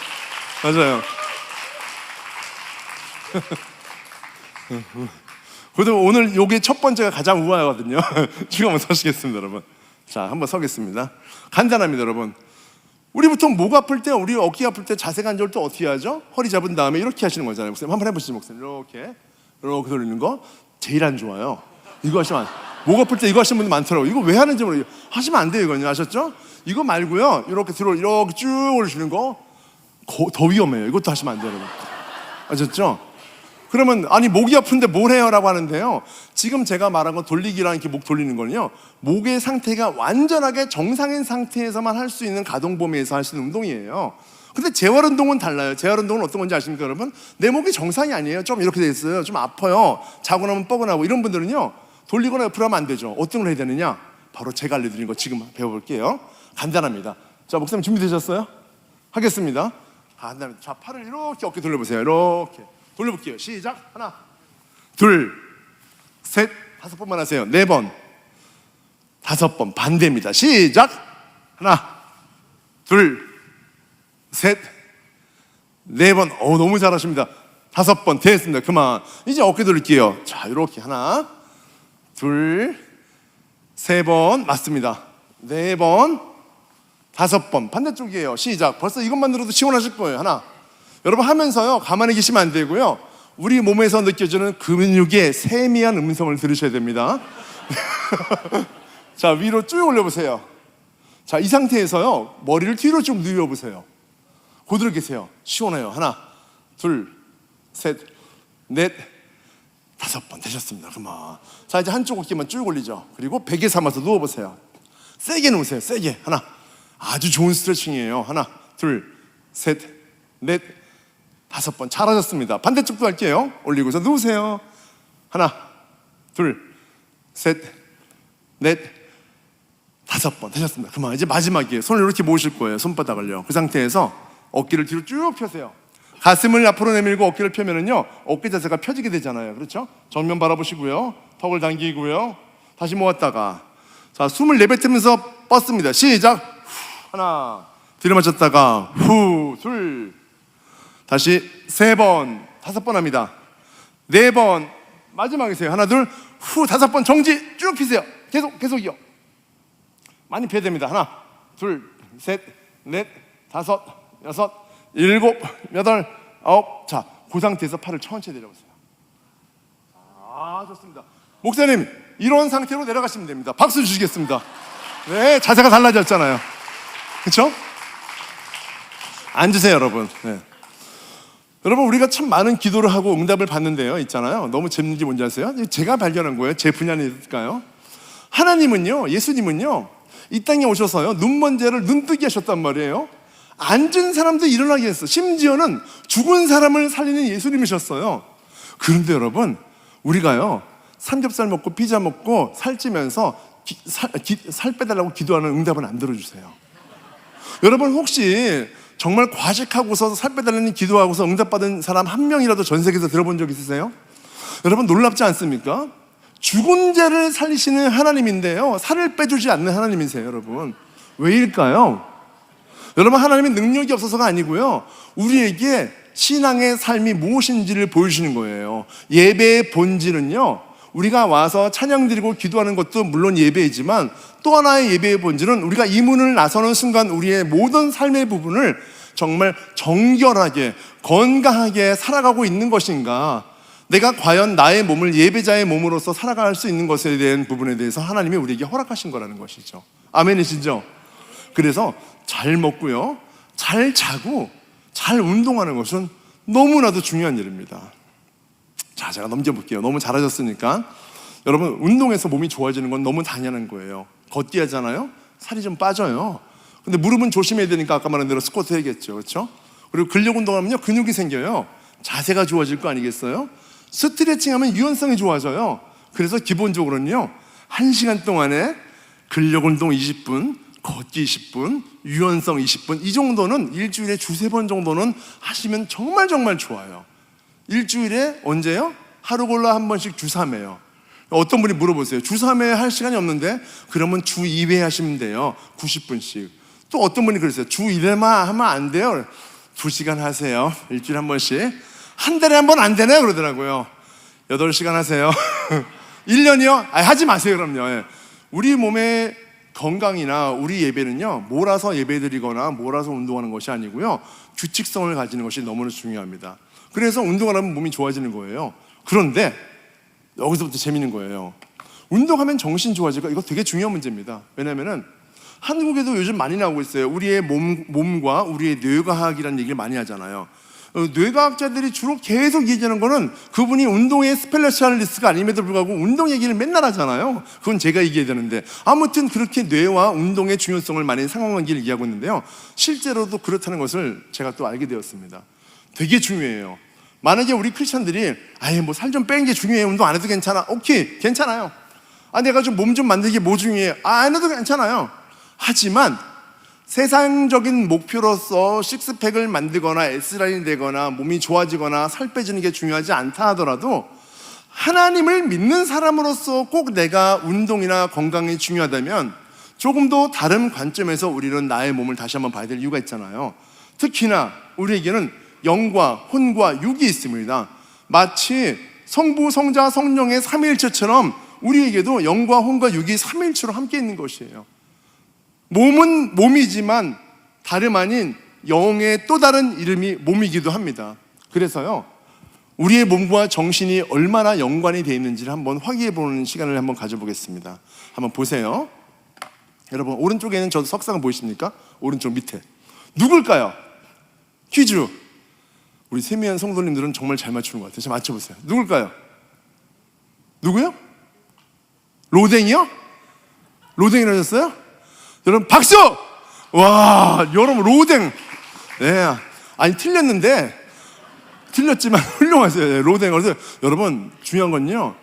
맞아요. 그래도 오늘 요게 첫 번째가 가장 우아하거든요. 지금 한번 서시겠습니다, 여러분. 자, 한번 서겠습니다. 간단합니다, 여러분. 우리 보통 목 아플 때, 우리 어깨 아플 때 자세가 안 좋을 때 어떻게 하죠? 허리 잡은 다음에 이렇게 하시는 거잖아요. 목사님 한번 해보시죠, 목사님. 이렇게 돌리는 거 제일 안 좋아요. 이거 하시면 목 아플 때 이거 하시는 분들 많더라고요. 이거 왜 하는지 모르겠어요. 하시면 안 돼요, 이거는. 아셨죠? 이거 말고요, 이렇게 이렇게 쭉 올리시는 거 더 위험해요. 이것도 하시면 안 돼요, 여러분. 아셨죠? 그러면 아니 목이 아픈데 뭘 해요? 라고 하는데요, 지금 제가 말한 건 돌리기랑 이렇게 목 돌리는 거는요 목의 상태가 완전하게 정상인 상태에서만 할 수 있는 가동 범위에서 할 수 있는 운동이에요. 근데 재활 운동은 달라요. 재활 운동은 어떤 건지 아십니까, 여러분? 내 목이 정상이 아니에요. 좀 이렇게 돼 있어요. 좀 아파요. 자고 나면 뻐근하고. 이런 분들은요 돌리거나 옆으로 하면 안 되죠. 어떤 걸 해야 되느냐? 바로 제가 알려드린 거 지금 배워볼게요. 간단합니다. 자, 목사님 준비되셨어요? 하겠습니다. 간단합니다. 자, 팔을 이렇게 어깨 돌려보세요. 이렇게 돌려볼게요. 시작. 하나, 둘, 셋, 5번만 하세요. 4번, 5번. 반대입니다. 시작. 하나, 둘, 셋, 4번. 너무 잘하십니다. 5번 됐습니다. 그만. 이제 어깨 돌릴게요. 자, 이렇게 하나, 둘, 3번. 맞습니다. 4번, 5번. 반대쪽이에요. 시작. 벌써 이것만 들어도 시원하실 거예요. 하나. 여러분 하면서요 가만히 계시면 안 되고요, 우리 몸에서 느껴지는 근육의 세미한 음성을 들으셔야 됩니다. 자, 위로 쭉 올려보세요. 자, 이 상태에서요 머리를 뒤로 쭉 누워보세요. 그대로 계세요. 시원해요. 하나, 둘, 셋, 넷, 5번 되셨습니다. 그만. 자, 이제 한쪽 어깨만 쭉 올리죠. 그리고 베개 삼아서 누워보세요. 세게 누우세요. 세게. 하나. 아주 좋은 스트레칭이에요. 하나, 둘, 셋, 넷, 5번. 잘하셨습니다. 반대쪽도 할게요. 올리고서 누우세요. 하나, 둘, 셋, 넷, 5번 되셨습니다. 그만. 이제 마지막이에요. 손을 이렇게 모으실 거예요. 손바닥을요. 그 상태에서 어깨를 뒤로 쭉 펴세요. 가슴을 앞으로 내밀고 어깨를 펴면은요 어깨 자세가 펴지게 되잖아요. 그렇죠? 정면 바라보시고요, 턱을 당기고요, 다시 모았다가, 자, 숨을 내뱉으면서 뻗습니다. 시작. 하나, 들이마셨다가 후, 둘, 다시 3번, 5번 합니다. 4번, 마지막이세요. 하나, 둘, 후, 5번 정지. 쭉 피세요. 계속이요. 많이 펴야 됩니다. 하나, 둘, 셋, 넷, 5, 6, 7, 8, 9. 자, 그 상태에서 팔을 천천히 내려보세요. 아, 좋습니다. 목사님, 이런 상태로 내려가시면 됩니다. 박수 주시겠습니다. 네, 자세가 달라졌잖아요. 그렇죠? 앉으세요, 여러분. 네. 여러분, 우리가 참 많은 기도를 하고 응답을 받는데요, 있잖아요. 너무 재밌는 게 뭔지 아세요? 제가 발견한 거예요. 제 분야니까요. 하나님은요, 예수님은요, 이 땅에 오셔서요 눈먼 자를 눈뜨게 하셨단 말이에요. 앉은 사람도 일어나게 했어. 심지어는 죽은 사람을 살리는 예수님이셨어요. 그런데 여러분, 우리가요 삼겹살 먹고 피자 먹고 살찌면서 살 빼달라고 기도하는 응답은 안 들어주세요. 여러분, 혹시 정말 과식하고서 살 빼달라는 기도하고서 응답받은 사람 한 명이라도 전 세계에서 들어본 적 있으세요? 여러분, 놀랍지 않습니까? 죽은 자를 살리시는 하나님인데요 살을 빼주지 않는 하나님이세요. 여러분, 왜일까요? 여러분, 하나님의 능력이 없어서가 아니고요, 우리에게 신앙의 삶이 무엇인지를 보여주시는 거예요. 예배의 본질은요, 우리가 와서 찬양 드리고 기도하는 것도 물론 예배이지만 또 하나의 예배의 본질은 우리가 이 문을 나서는 순간 우리의 모든 삶의 부분을 정말 정결하게 건강하게 살아가고 있는 것인가, 내가 과연 나의 몸을 예배자의 몸으로서 살아갈 수 있는 것에 대한 부분에 대해서 하나님이 우리에게 허락하신 거라는 것이죠. 아멘이시죠? 그래서 잘 먹고요, 잘 자고 잘 운동하는 것은 너무나도 중요한 일입니다. 자, 제가 넘겨볼게요. 너무 잘하셨으니까. 여러분, 운동해서 몸이 좋아지는 건 너무 당연한 거예요. 걷기 하잖아요. 살이 좀 빠져요. 근데 무릎은 조심해야 되니까 아까 말한 대로 스쿼트 해야겠죠. 그렇죠? 그리고 근력 운동하면요, 근육이 생겨요. 자세가 좋아질 거 아니겠어요? 스트레칭하면 유연성이 좋아져요. 그래서 기본적으로는요, 1시간 동안에 근력 운동 20분, 걷기 20분, 유연성 20분, 이 정도는 일주일에 2-3번 정도는 하시면 정말 정말 좋아요. 일주일에 언제요? 하루 골라 한 번씩 주 3회요. 어떤 분이 물어보세요. 주 3회 할 시간이 없는데? 그러면 주 2회 하시면 돼요. 90분씩. 또 어떤 분이 그러세요. 주 1회만 하면 안 돼요. 2시간 하세요. 일주일에 한 번씩. 한 달에 한 번 안 되네 그러더라고요. 8시간 하세요. 1년이요? 하지 마세요. 그럼요. 예. 우리 몸의 건강이나 우리 예배는요, 몰아서 예배드리거나 몰아서 운동하는 것이 아니고요, 규칙성을 가지는 것이 너무나 중요합니다. 그래서 운동을 하면 몸이 좋아지는 거예요. 그런데 여기서부터 재밌는 거예요. 운동하면 정신 좋아질까? 이거 되게 중요한 문제입니다. 왜냐면은 한국에도 요즘 많이 나오고 있어요. 우리의 몸과 우리의 뇌과학이라는 얘기를 많이 하잖아요. 뇌과학자들이 주로 계속 얘기하는 거는 그분이 운동의 스페셜리스트가 아님에도 불구하고 운동 얘기를 맨날 하잖아요. 그건 제가 얘기해야 되는데, 아무튼 그렇게 뇌와 운동의 중요성을 많이 상호관계를 얘기하고 있는데요, 실제로도 그렇다는 것을 제가 또 알게 되었습니다. 되게 중요해요. 만약에 우리 크리스천들이 뭐 살 좀 빼는 게 중요해, 운동 안 해도 괜찮아, 오케이, 괜찮아요. 내가 좀 몸 좀 만들기 뭐 중요해, 안 해도 괜찮아요. 하지만 세상적인 목표로서 식스팩을 만들거나 S라인이 되거나 몸이 좋아지거나 살 빼지는 게 중요하지 않다 하더라도, 하나님을 믿는 사람으로서 꼭 내가 운동이나 건강이 중요하다면 조금 더 다른 관점에서 우리는 나의 몸을 다시 한번 봐야 될 이유가 있잖아요. 특히나 우리에게는 영과 혼과 육이 있습니다. 마치 성부, 성자, 성령의 삼위일체처럼 우리에게도 영과 혼과 육이 삼위일체로 함께 있는 것이에요. 몸은 몸이지만 다름 아닌 영의 또 다른 이름이 몸이기도 합니다. 그래서요, 우리의 몸과 정신이 얼마나 연관이 되어 있는지를 한번 확인해 보는 시간을 한번 가져보겠습니다. 한번 보세요. 여러분, 오른쪽에 있는 저 석상 보이십니까? 오른쪽 밑에 누굴까요? 퀴즈. 우리 세미한 성도님들은 정말 잘 맞추는 것 같아요. 자, 맞춰보세요. 누굴까요? 누구요? 로댕이요? 로댕이라고 하셨어요? 여러분 박수! 와, 여러분 로댕. 네, 틀렸지만 훌륭하세요. 네, 로댕. 그래서 여러분 중요한 건요,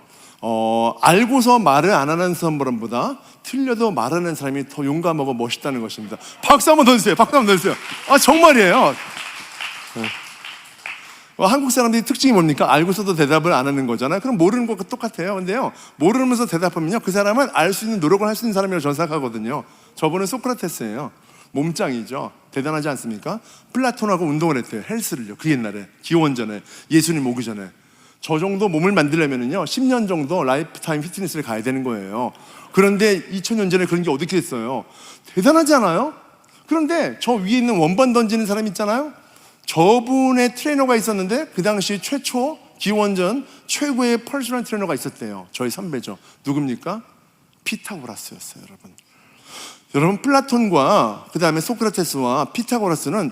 알고서 말을 안 하는 사람보다 틀려도 말하는 사람이 더 용감하고 멋있다는 것입니다. 박수 한번 더 주세요. 박수 한번 더 주세요. 정말이에요. 네. 한국 사람들이 특징이 뭡니까? 알고서도 대답을 안 하는 거잖아요. 그럼 모르는 것과 똑같아요. 근데요, 모르면서 대답하면요, 그 사람은 알 수 있는 노력을 할 수 있는 사람이라고 저는 생각하거든요. 저분은 소크라테스예요. 몸짱이죠. 대단하지 않습니까? 플라톤하고 운동을 했대요. 헬스를요. 그 옛날에 기원전에, 예수님 오기 전에. 저 정도 몸을 만들려면요 10년 정도 라이프타임 피트니스를 가야 되는 거예요. 그런데 2000년 전에 그런 게 어떻게 됐어요? 대단하지 않아요? 그런데 저 위에 있는 원반 던지는 사람 있잖아요. 저분의 트레이너가 있었는데 그 당시 최초 기원전 최고의 퍼스널 트레이너가 있었대요. 저희 선배죠. 누굽니까? 피타고라스였어요. 여러분 플라톤과 그 다음에 소크라테스와 피타고라스는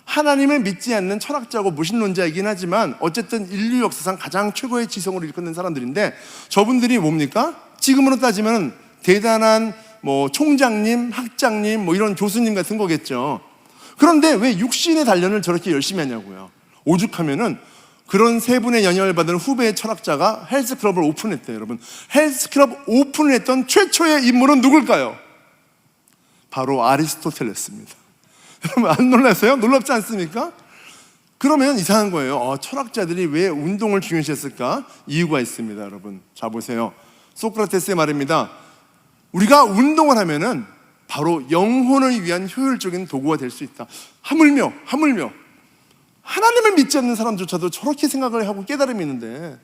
하나님을 믿지 않는 철학자고 무신론자이긴 하지만 어쨌든 인류 역사상 가장 최고의 지성으로 일컫는 사람들인데, 저분들이 뭡니까? 지금으로 따지면 대단한 총장님, 학장님, 이런 교수님 같은 거겠죠. 그런데 왜 육신의 단련을 저렇게 열심히 하냐고요. 오죽하면은 그런 세 분의 영향을 받은 후배의 철학자가 헬스클럽을 오픈했대요. 여러분, 헬스클럽 오픈을 했던 최초의 인물은 누굴까요? 바로 아리스토텔레스입니다. 여러분 안 놀랐어요? 놀랍지 않습니까? 그러면 이상한 거예요. 철학자들이 왜 운동을 중요시했을까? 이유가 있습니다. 여러분 자 보세요. 소크라테스의 말입니다. 우리가 운동을 하면은 바로 영혼을 위한 효율적인 도구가 될 수 있다. 하물며 하나님을 믿지 않는 사람조차도 저렇게 생각을 하고 깨달음이 있는데,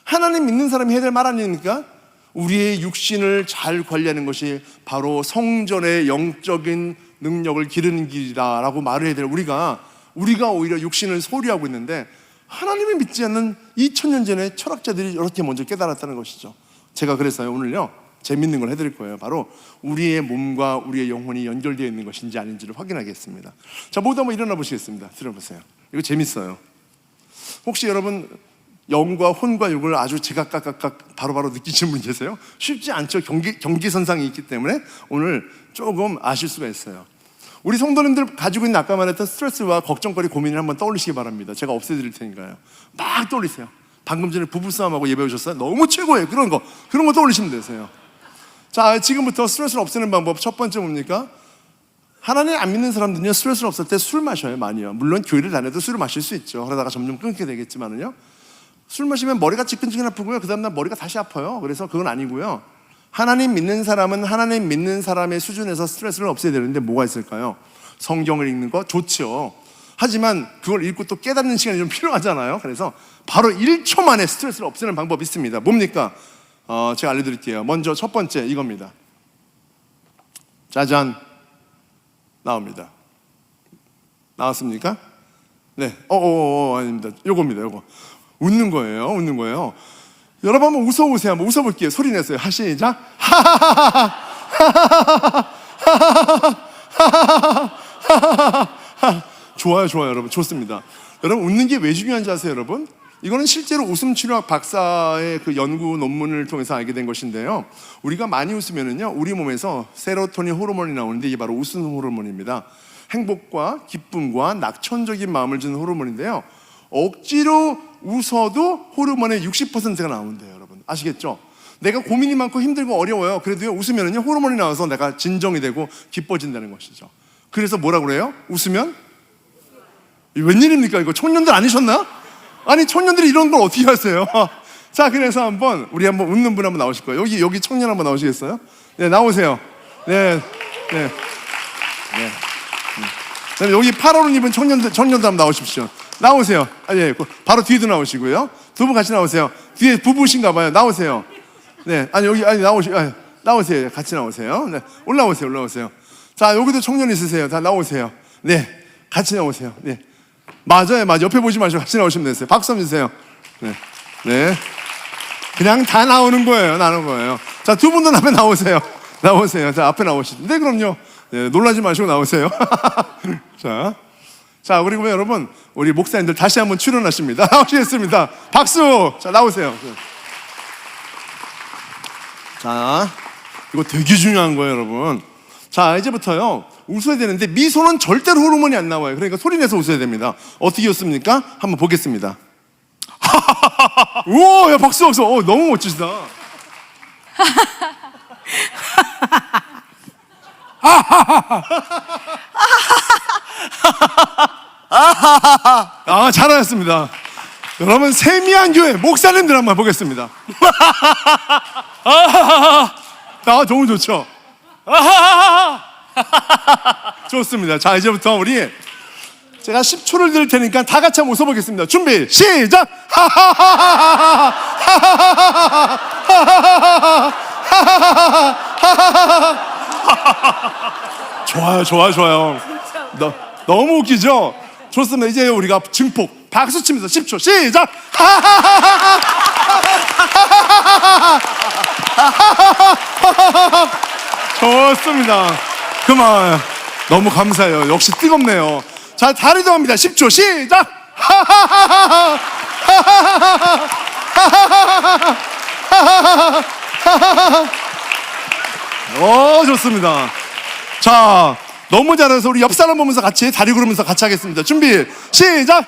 하나님 믿는 사람이 해야 될 말 아닙니까? 우리의 육신을 잘 관리하는 것이 바로 성전의 영적인 능력을 기르는 길이다라고 말을 해야 될 우리가 오히려 육신을 소리하고 있는데, 하나님을 믿지 않는 2000년 전에 철학자들이 이렇게 먼저 깨달았다는 것이죠. 제가 그래서요 오늘요 재밌는 걸 해드릴 거예요. 바로 우리의 몸과 우리의 영혼이 연결되어 있는 것인지 아닌지를 확인하겠습니다. 자, 모두 한번 일어나 보시겠습니다. 들어보세요. 이거 재밌어요. 혹시 여러분 영과 혼과 육을 아주 제각각 바로바로 느끼시는 분 계세요? 쉽지 않죠. 경계선상이 있기 때문에 오늘 조금 아실 수가 있어요. 우리 성도님들 가지고 있는 아까 말했던 스트레스와 걱정거리, 고민을 한번 떠올리시기 바랍니다. 제가 없애드릴 테니까요. 막 떠올리세요. 방금 전에 부부싸움하고 예배 오셨어요? 너무 최고예요. 그런 거 떠올리시면 되세요. 자, 지금부터 스트레스를 없애는 방법 첫 번째 뭡니까? 하나님 안 믿는 사람들은요, 스트레스를 없앨 때 술 마셔요. 많이요. 물론 교회를 다녀도 술을 마실 수 있죠. 그러다가 점점 끊게 되겠지만은요, 술 마시면 머리가 지끈지끈 아프고요, 그 다음날 머리가 다시 아파요. 그래서 그건 아니고요. 하나님 믿는 사람은 하나님 믿는 사람의 수준에서 스트레스를 없애야 되는데 뭐가 있을까요? 성경을 읽는 거 좋죠. 하지만 그걸 읽고 또 깨닫는 시간이 좀 필요하잖아요. 그래서 바로 1초 만에 스트레스를 없애는 방법이 있습니다. 뭡니까? 제가 알려드릴게요. 먼저 첫 번째 이겁니다. 짜잔, 나옵니다. 나왔습니까? 네. 아닙니다. 요겁니다. 요거. 웃는 거예요. 여러분 한번 웃어보세요. 한번 웃어볼게요. 소리 내세요. 시작. 좋아요, 여러분. 좋습니다. 여러분, 웃는 게 왜 중요한지 아세요, 여러분? 이거는 실제로 웃음치료학 박사의 그 연구 논문을 통해서 알게 된 것인데요. 우리가 많이 웃으면은요, 우리 몸에서 세로토닌 호르몬이 나오는데 이게 바로 웃음 호르몬입니다. 행복과 기쁨과 낙천적인 마음을 주는 호르몬인데요. 억지로 웃어도 호르몬의 60%가 나온대요, 여러분. 아시겠죠? 내가 고민이 많고 힘들고 어려워요. 그래도요, 웃으면은요, 호르몬이 나와서 내가 진정이 되고 기뻐진다는 것이죠. 그래서 뭐라 그래요? 웃으면? 웬일입니까? 이거 청년들 아니셨나? 아니, 청년들이 이런 걸 어떻게 하세요? 자, 그래서 우리 한번 웃는 분 한번 나오실 거예요. 여기 청년 한번 나오시겠어요? 네, 나오세요. 네. 여기 8월을 입은 청년들 한번 나오십시오. 나오세요. 예, 바로 뒤에도 나오시고요. 두 분 같이 나오세요. 뒤에 부부신가 봐요. 나오세요. 네, 나오세요. 같이 나오세요. 네, 올라오세요. 자, 여기도 청년 있으세요. 다 나오세요. 네, 같이 나오세요. 네, 맞아요. 옆에 보지 마시고 같이 나오시면 되세요. 박수 한번 주세요. 네. 그냥 다 나오는 거예요. 자, 두 분도 앞에 나오세요. 자, 앞에 나오시죠. 네, 그럼요. 네, 놀라지 마시고 나오세요. 자, 그리고 여러분, 우리 목사님들 다시 한번 출연하십니다. 나오시겠습니다. 박수! 자, 나오세요. 자, 이거 되게 중요한 거예요, 여러분. 자, 이제부터요, 웃어야 되는데 미소는 절대로 호르몬이 안 나와요. 그러니까 소리 내서 웃어야 됩니다. 어떻게 웃습니까? 한번 보겠습니다. 우와, 야, 박수. 너무 멋지시다. 잘하셨습니다. 여러분, 세미한 교회 목사님들 한번 보겠습니다. 너무 좋죠. 좋습니다. 자, 이제부터 제가 10초를 드릴 테니까 다 같이 한번 웃어보겠습니다. 준비, 시작! 좋아요. 너무 웃기죠? 좋습니다. 이제 우리가 증폭, 박수 치면서 10초, 시작! 좋습니다. 그만. 너무 감사해요. 역시 뜨겁네요. 자, 다리도 합니다. 10초, 시작! 좋습니다. 자, 너무 잘해서 우리 옆 사람 보면서 같이 다리 구르면서 같이 하겠습니다. 준비, 시작!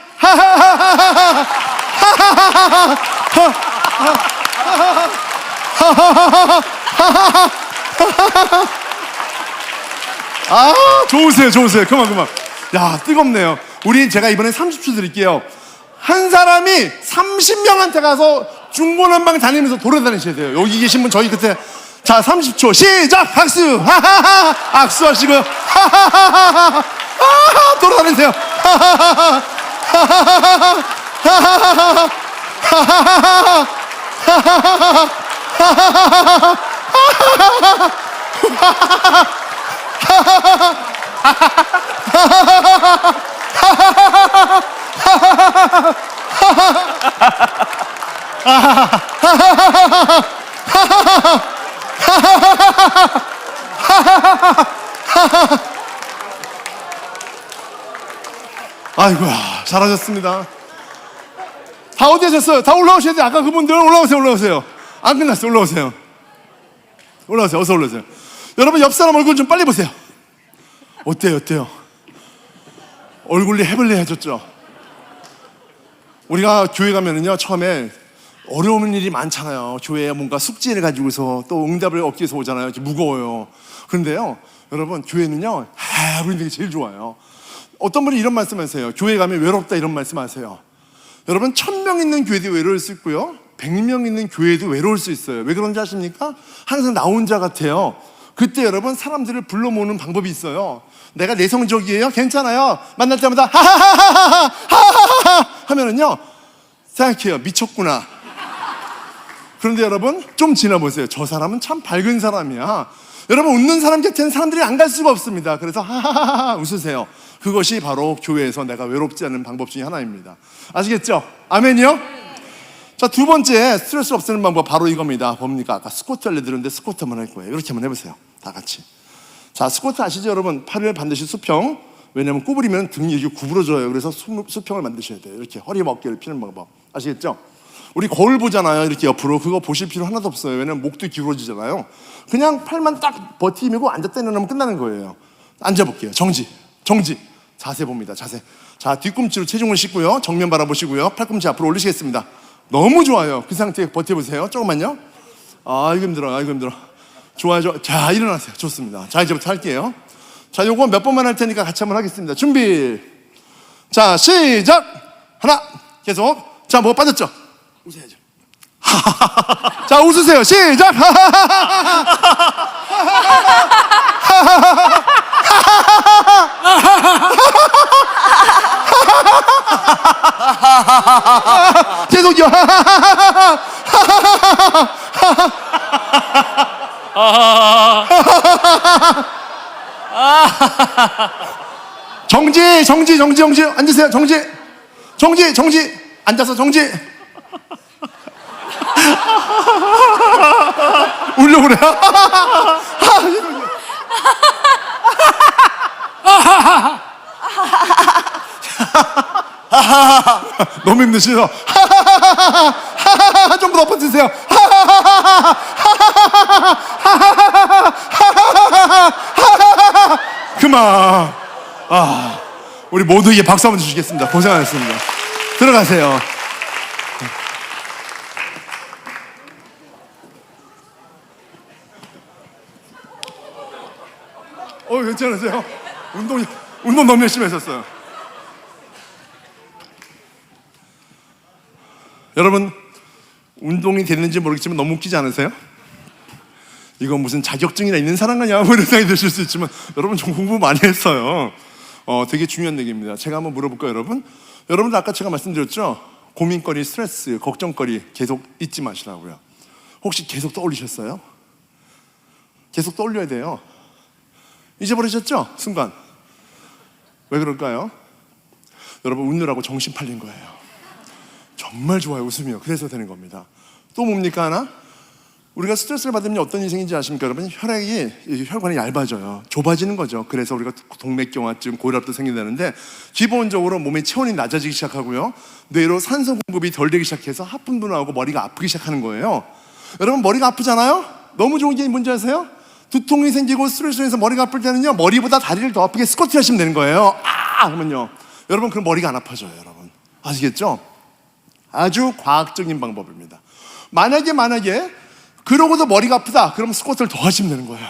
좋으세요. 그만. 야, 뜨겁네요. 제가 이번에 30초 드릴게요. 한 사람이 30명한테 가서 중고난방 다니면서 돌아다니셔야 돼요. 여기 계신 분 저희 끝에. 자, 30초 시작! 박수! 악수하시고 돌아다니세요. 아이고야, 잘하셨습니다. 다 어디 하셨어요? 다 올라오셔야 돼요. 아까 그분들 올라오세요. 안 끝났어요. 올라오세요. 어서 올라오세요. 여러분 옆 사람 얼굴 좀 빨리 보세요. 어때요? 얼굴이 해블레해졌죠? 우리가 교회 가면은요, 처음에 어려운 일이 많잖아요. 교회에 뭔가 숙제를 가지고서 또 응답을 얻기 위해서 오잖아요. 이렇게 무거워요. 그런데요, 여러분, 교회는요, 그런 게 제일 좋아요. 어떤 분이 이런 말씀 하세요. 교회 가면 외롭다 이런 말씀 하세요. 여러분, 1000명 있는 교회도 외로울 수 있고요, 100명 있는 교회도 외로울 수 있어요. 왜 그런지 아십니까? 항상 나 혼자 같아요. 그때 여러분, 사람들을 불러 모으는 방법이 있어요. 내가 내성적이에요? 괜찮아요. 만날 때마다 하하하하하 하면은요, 생각해요. 미쳤구나. 그런데 여러분, 좀 지나보세요. 저 사람은 참 밝은 사람이야. 여러분, 웃는 사람 곁에는 사람들이 안 갈 수가 없습니다. 그래서 하하하하 웃으세요. 그것이 바로 교회에서 내가 외롭지 않은 방법 중에 하나입니다. 아시겠죠? 아멘이요? 자, 두 번째 스트레스 없애는 방법 바로 이겁니다. 뭡니까? 아까 스쿼트 알려드렸는데 스쿼트 한번 할 거예요. 이렇게 한번 해보세요. 다 같이. 자, 스쿼트 아시죠, 여러분? 팔을 반드시 수평. 왜냐면 구부리면 등이 이렇게 구부러져요. 그래서 수평을 만드셔야 돼요. 이렇게 허리와 어깨를 피는 방법. 아시겠죠? 우리 거울 보잖아요. 이렇게 옆으로. 그거 보실 필요 하나도 없어요. 왜냐면 목도 기울어지잖아요. 그냥 팔만 딱 버티고 앉았다 일어나면 끝나는 거예요. 앉아볼게요. 정지. 자세 봅니다. 자세. 자, 뒤꿈치로 체중을 싣고요. 정면 바라보시고요. 팔꿈치 앞으로 올리시겠습니다. 너무 좋아요. 그 상태에 버텨보세요. 조금만요. 이거 힘들어. 좋아요. 자, 일어나세요. 좋습니다. 자, 이제부터 할게요. 자, 요거 몇 번만 할 테니까 같이 한번 하겠습니다. 준비. 자, 시작. 하나. 계속. 자, 뭐 빠졌죠? 웃어야죠. 자, 웃으세요. 시작. 계속요. 정지. 앉으세요. 정지. 앉아서 정지. 울려 그래. 너무 힘드시죠? 좀 더 엎어주세요. 그만. 우리 모두에게 박수 한번 주시겠습니다. 고생하셨습니다. 들어가세요. 괜찮으세요? 운동 너무 열심히 하셨어요. 여러분, 운동이 됐는지 모르겠지만 너무 웃기지 않으세요? 이거 무슨 자격증이나 있는 사람 같냐 이런 생각이 드실 수 있지만 여러분, 좀 공부 많이 했어요. 되게 중요한 얘기입니다. 제가 한번 물어볼까요, 여러분? 여러분들 아까 제가 말씀드렸죠? 고민거리, 스트레스, 걱정거리 계속 잊지 마시라고요. 혹시 계속 떠올리셨어요? 계속 떠올려야 돼요. 잊어버리셨죠? 순간. 왜 그럴까요? 여러분, 웃느라고 정신 팔린 거예요. 정말 좋아요, 웃으며. 그래서 되는 겁니다. 또 뭡니까 하나? 우리가 스트레스를 받으면 어떤 인생인지 아십니까, 여러분? 혈관이 얇아져요. 좁아지는 거죠. 그래서 우리가 동맥경화증, 고혈압도 생긴다는데, 기본적으로 몸의 체온이 낮아지기 시작하고요, 뇌로 산소 공급이 덜 되기 시작해서 하품도 나오고 머리가 아프기 시작하는 거예요. 여러분, 머리가 아프잖아요? 너무 좋은 게 뭔지 아세요? 두통이 생기고 스트레스에서 머리가 아플 때는요, 머리보다 다리를 더 아프게 스쿼트 하시면 되는 거예요. 그러면요, 여러분, 그럼 머리가 안 아파져요. 여러분, 아시겠죠? 아주 과학적인 방법입니다. 만약에 그러고도 머리가 아프다, 그럼 스쿼트를 더 하시면 되는 거예요.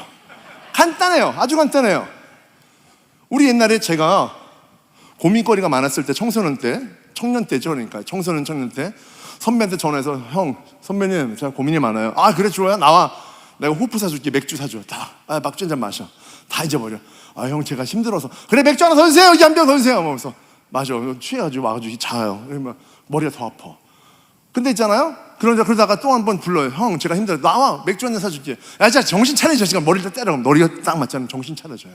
간단해요. 아주 간단해요. 우리 옛날에 제가 고민거리가 많았을 때, 청년 때죠. 그러니까 청년 때 선배한테 전화해서, 선배님, 제가 고민이 많아요. 그래, 좋아요. 나와. 내가 호프 사줄게. 맥주 사줘. 다. 맥주 한 잔 마셔. 다 잊어버려. 형, 제가 힘들어서. 그래, 맥주 하나 더 주세요. 여기 한 병 더 주세요. 하면서. 맞아. 취해가지고 와가지고 자요. 그러면 머리가 더 아파. 근데 있잖아요? 그러다가 또 한 번 불러요. 형, 제가 힘들어. 나와. 맥주 한 잔 사줄게. 진짜 정신 차려줘. 지금 머리를 때려. 머리가 딱 맞잖아요. 정신 차려줘요.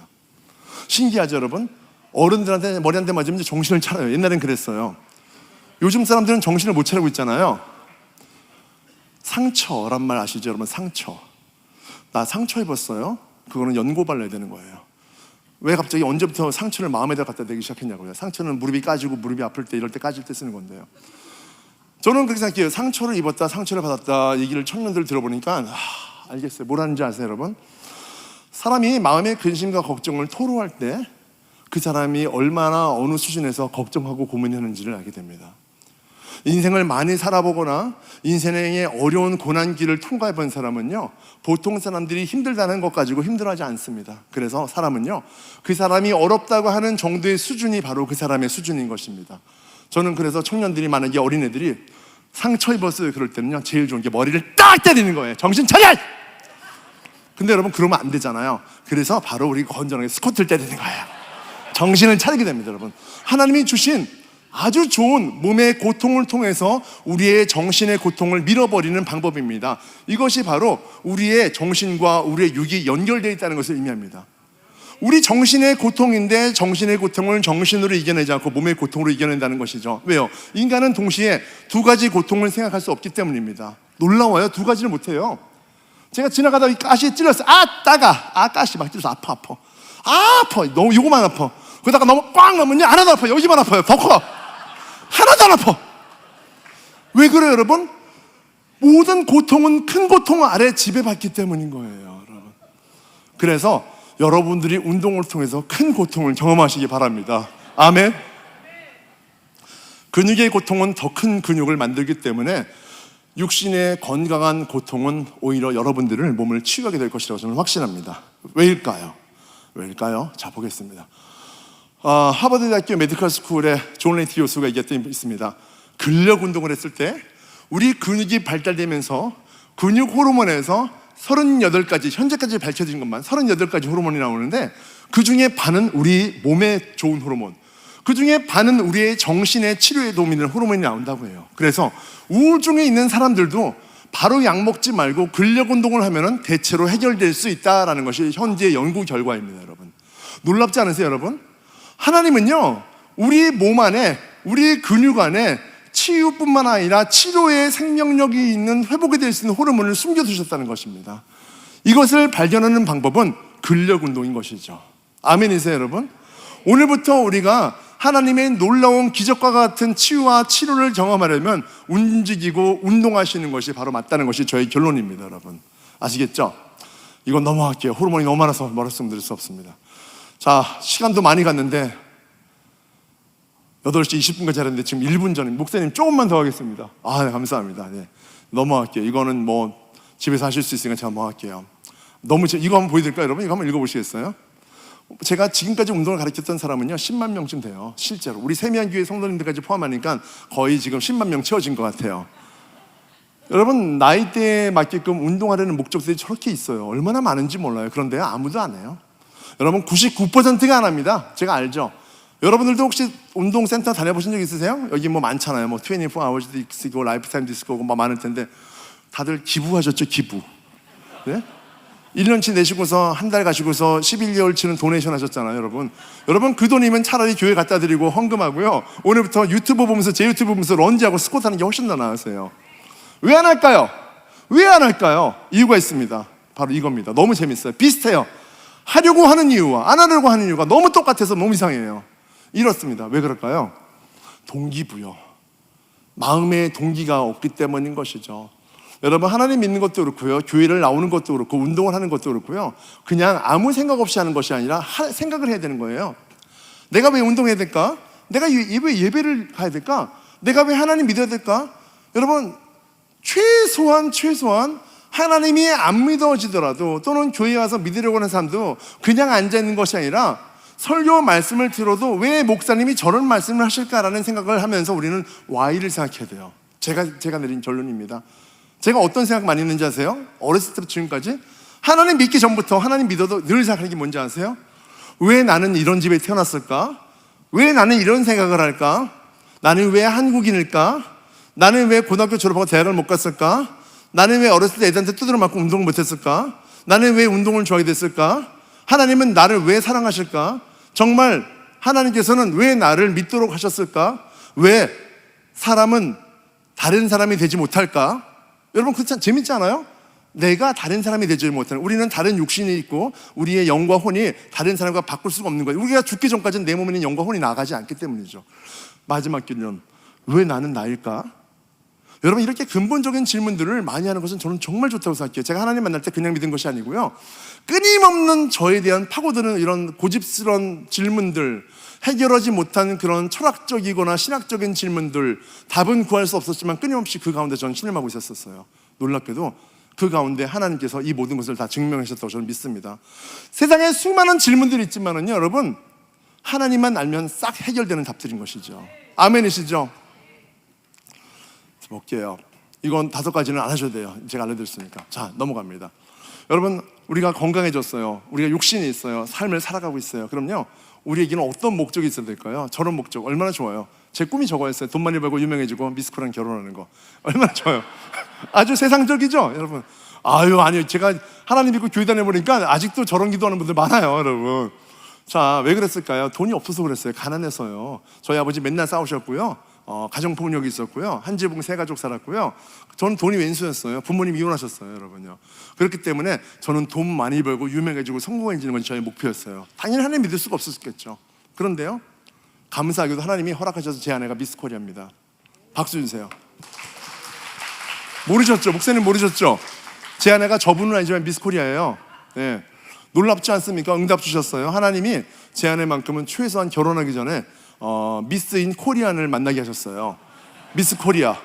신기하죠, 여러분? 어른들한테 머리 한 대 맞으면 이제 정신을 차려요. 옛날엔 그랬어요. 요즘 사람들은 정신을 못 차리고 있잖아요. 상처란 말 아시죠, 여러분? 상처. 나 상처 입었어요. 그거는 연고 발라야 되는 거예요. 왜 갑자기 언제부터 상처를 마음에다 갖다 대기 시작했냐고요. 상처는 무릎이 까지고 무릎이 아플 때, 이럴 때 까질 때 쓰는 건데요. 저는 그렇게 생각해요. 상처를 입었다, 상처를 받았다 얘기를 청년들 들어보니까 알겠어요. 뭐라는지 아세요, 여러분? 사람이 마음의 근심과 걱정을 토로할 때 그 사람이 얼마나 어느 수준에서 걱정하고 고민했는지를 알게 됩니다. 인생을 많이 살아보거나 인생의 어려운 고난길을 통과해본 사람은요, 보통 사람들이 힘들다는 것 가지고 힘들어하지 않습니다. 그래서 사람은요, 그 사람이 어렵다고 하는 정도의 수준이 바로 그 사람의 수준인 것입니다. 저는 그래서 청년들이, 만약에 어린애들이 상처 입었어요 그럴 때는요, 제일 좋은 게 머리를 딱 때리는 거예요. 정신 차려! 근데 여러분, 그러면 안 되잖아요. 그래서 바로 우리 건전하게 스쿼트를 때리는 거예요. 정신을 차리게 됩니다, 여러분. 하나님이 주신 아주 좋은 몸의 고통을 통해서 우리의 정신의 고통을 밀어버리는 방법입니다. 이것이 바로 우리의 정신과 우리의 육이 연결되어 있다는 것을 의미합니다. 우리 정신의 고통인데 정신의 고통을 정신으로 이겨내지 않고 몸의 고통으로 이겨낸다는 것이죠. 왜요? 인간은 동시에 두 가지 고통을 생각할 수 없기 때문입니다. 놀라워요. 두 가지를 못해요. 제가 지나가다 이 가시에 찔렸어. 따가. 가시 막 찔러서 아파. 아파. 너무 요거만 아파. 그러다가 너무 꽝 하면요, 하나도 안 아파요. 여기만 아파요. 더 커. 하나도 안 아파. 왜 그래요, 여러분? 모든 고통은 큰 고통 아래 지배받기 때문인 거예요, 여러분. 그래서 여러분들이 운동을 통해서 큰 고통을 경험하시기 바랍니다. 아멘. 근육의 고통은 더 큰 근육을 만들기 때문에 육신의 건강한 고통은 오히려 여러분들을 몸을 치유하게 될 것이라고 저는 확신합니다. 왜일까요? 자, 보겠습니다. 하버드 대학교 메디컬 스쿨의 존 레이티 교수가 얘기했던 게 있습니다. 근력 운동을 했을 때 우리 근육이 발달되면서 근육 호르몬에서 38가지, 현재까지 밝혀진 것만 38가지 호르몬이 나오는데, 그 중에 반은 우리 몸에 좋은 호르몬, 그 중에 반은 우리의 정신의 치료에 도움이 되는 호르몬이 나온다고 해요. 그래서 우울증에 있는 사람들도 바로 약 먹지 말고 근력 운동을 하면 대체로 해결될 수 있다는 것이 현재 연구 결과입니다. 여러분, 놀랍지 않으세요, 여러분? 하나님은요, 우리 몸 안에, 우리 근육 안에 치유뿐만 아니라 치료의 생명력이 있는, 회복이 될 수 있는 호르몬을 숨겨두셨다는 것입니다. 이것을 발견하는 방법은 근력 운동인 것이죠. 아멘이세요, 여러분? 오늘부터 우리가 하나님의 놀라운 기적과 같은 치유와 치료를 경험하려면 움직이고 운동하시는 것이 바로 맞다는 것이 저의 결론입니다, 여러분. 아시겠죠? 이건 넘어갈게요. 호르몬이 너무 많아서 말씀드릴 수 없습니다. 자, 시간도 많이 갔는데 8시 20분까지 하는데 지금 1분 전에 목사님 조금만 더 하겠습니다. 네, 감사합니다. 네, 넘어갈게요. 이거는 뭐 집에서 하실 수 있으니까 제가 넘어갈게요. 이거 한번 보여드릴까요, 여러분? 이거 한번 읽어보시겠어요? 제가 지금까지 운동을 가르쳤던 사람은요 10만 명쯤 돼요. 실제로 우리 세미안교회 성도님들까지 포함하니까 거의 지금 10만 명 채워진 것 같아요. 여러분, 나이대에 맞게끔 운동하려는 목적들이 저렇게 있어요. 얼마나 많은지 몰라요. 그런데 아무도 안 해요. 여러분, 99%가 안 합니다. 제가 알죠. 여러분들도 혹시 운동센터 다녀보신 적 있으세요? 여기 뭐 많잖아요. 뭐 24hours 디스코, 라이프타임 디스코 뭐 많을 텐데 다들 기부하셨죠? 기부. 네? 1년치 내시고서 한 달 가시고서 11개월치는 도네이션 하셨잖아요, 여러분. 여러분, 그 돈이면 차라리 교회 갖다 드리고 헌금하고요, 오늘부터 유튜브 보면서, 제 유튜브 보면서 런지하고 스쿼트 하는 게 훨씬 더 나으세요. 왜 안 할까요? 이유가 있습니다. 바로 이겁니다. 너무 재밌어요. 비슷해요. 하려고 하는 이유와 안 하려고 하는 이유가 너무 똑같아서 너무 이상해요. 이렇습니다. 왜 그럴까요? 동기부여. 마음의 동기가 없기 때문인 것이죠. 여러분, 하나님 믿는 것도 그렇고요, 교회를 나오는 것도 그렇고, 운동을 하는 것도 그렇고요, 그냥 아무 생각 없이 하는 것이 아니라 생각을 해야 되는 거예요. 내가 왜 운동해야 될까? 내가 왜 예배를 가야 될까? 내가 왜 하나님 믿어야 될까? 여러분, 최소한 하나님이 안 믿어지더라도, 또는 교회에 와서 믿으려고 하는 사람도 그냥 앉아있는 것이 아니라 설교 말씀을 들어도 왜 목사님이 저런 말씀을 하실까라는 생각을 하면서 우리는 Why를 생각해야 돼요. 제가 내린 결론입니다. 제가 어떤 생각 많이 했는지 아세요? 어렸을 때부터 지금까지 하나님 믿기 전부터, 하나님 믿어도 늘 생각하는 게 뭔지 아세요? 왜 나는 이런 집에 태어났을까? 왜 나는 이런 생각을 할까? 나는 왜 한국인일까? 나는 왜 고등학교 졸업하고 대학을 못 갔을까? 나는 왜 어렸을 때 애들한테 두드려 맞고 운동을 못했을까? 나는 왜 운동을 좋아하게 됐을까? 하나님은 나를 왜 사랑하실까? 정말 하나님께서는 왜 나를 믿도록 하셨을까? 왜 사람은 다른 사람이 되지 못할까? 여러분, 그렇지 재밌지 않아요? 내가 다른 사람이 되지 못하는, 우리는 다른 육신이 있고 우리의 영과 혼이 다른 사람과 바꿀 수가 없는 거예요. 우리가 죽기 전까지는 내 몸에 있는 영과 혼이 나가지 않기 때문이죠. 마지막 결론, 왜 나는 나일까? 여러분 이렇게 근본적인 질문들을 많이 하는 것은 저는 정말 좋다고 생각해요. 제가 하나님 만날 때 그냥 믿은 것이 아니고요. 끊임없는 저에 대한 파고드는 이런 고집스러운 질문들, 해결하지 못한 그런 철학적이거나 신학적인 질문들, 답은 구할 수 없었지만 끊임없이 그 가운데 저는 신음하고 있었어요. 놀랍게도 그 가운데 하나님께서 이 모든 것을 다 증명하셨다고 저는 믿습니다. 세상에 수많은 질문들이 있지만은요, 여러분 하나님만 알면 싹 해결되는 답들인 것이죠. 아멘이시죠? 볼게요. 이건 5가지는 안 하셔도 돼요. 제가 알려드렸으니까. 자, 넘어갑니다. 여러분, 우리가 건강해졌어요. 우리가 욕심이 있어요. 삶을 살아가고 있어요. 그럼요, 우리에게는 어떤 목적이 있어야 될까요? 저런 목적 얼마나 좋아요. 제 꿈이 저거였어요. 돈 많이 벌고 유명해지고 미스코랑 결혼하는 거 얼마나 좋아요. 아주 세상적이죠, 여러분. 아니요, 제가 하나님 믿고 교회 다녀보니까 아직도 저런 기도하는 분들 많아요, 여러분. 자, 왜 그랬을까요? 돈이 없어서 그랬어요. 가난해서요. 저희 아버지 맨날 싸우셨고요. 가정폭력이 있었고요. 한 지붕 3가족 살았고요. 저는 돈이 왼수였어요. 부모님 이혼하셨어요, 여러분요. 그렇기 때문에 저는 돈 많이 벌고 유명해지고 성공해지는 건 저의 목표였어요. 당연히 하나님 믿을 수가 없었겠죠. 그런데요, 감사하게도 하나님이 허락하셔서 제 아내가 미스 코리아입니다. 박수 주세요. 모르셨죠? 목사님 모르셨죠? 제 아내가 저분은 아니지만 미스 코리아예요. 네. 놀랍지 않습니까? 응답 주셨어요. 하나님이 제 아내만큼은 최소한 결혼하기 전에 미스인 코리안을 만나게 하셨어요. 미스 코리아.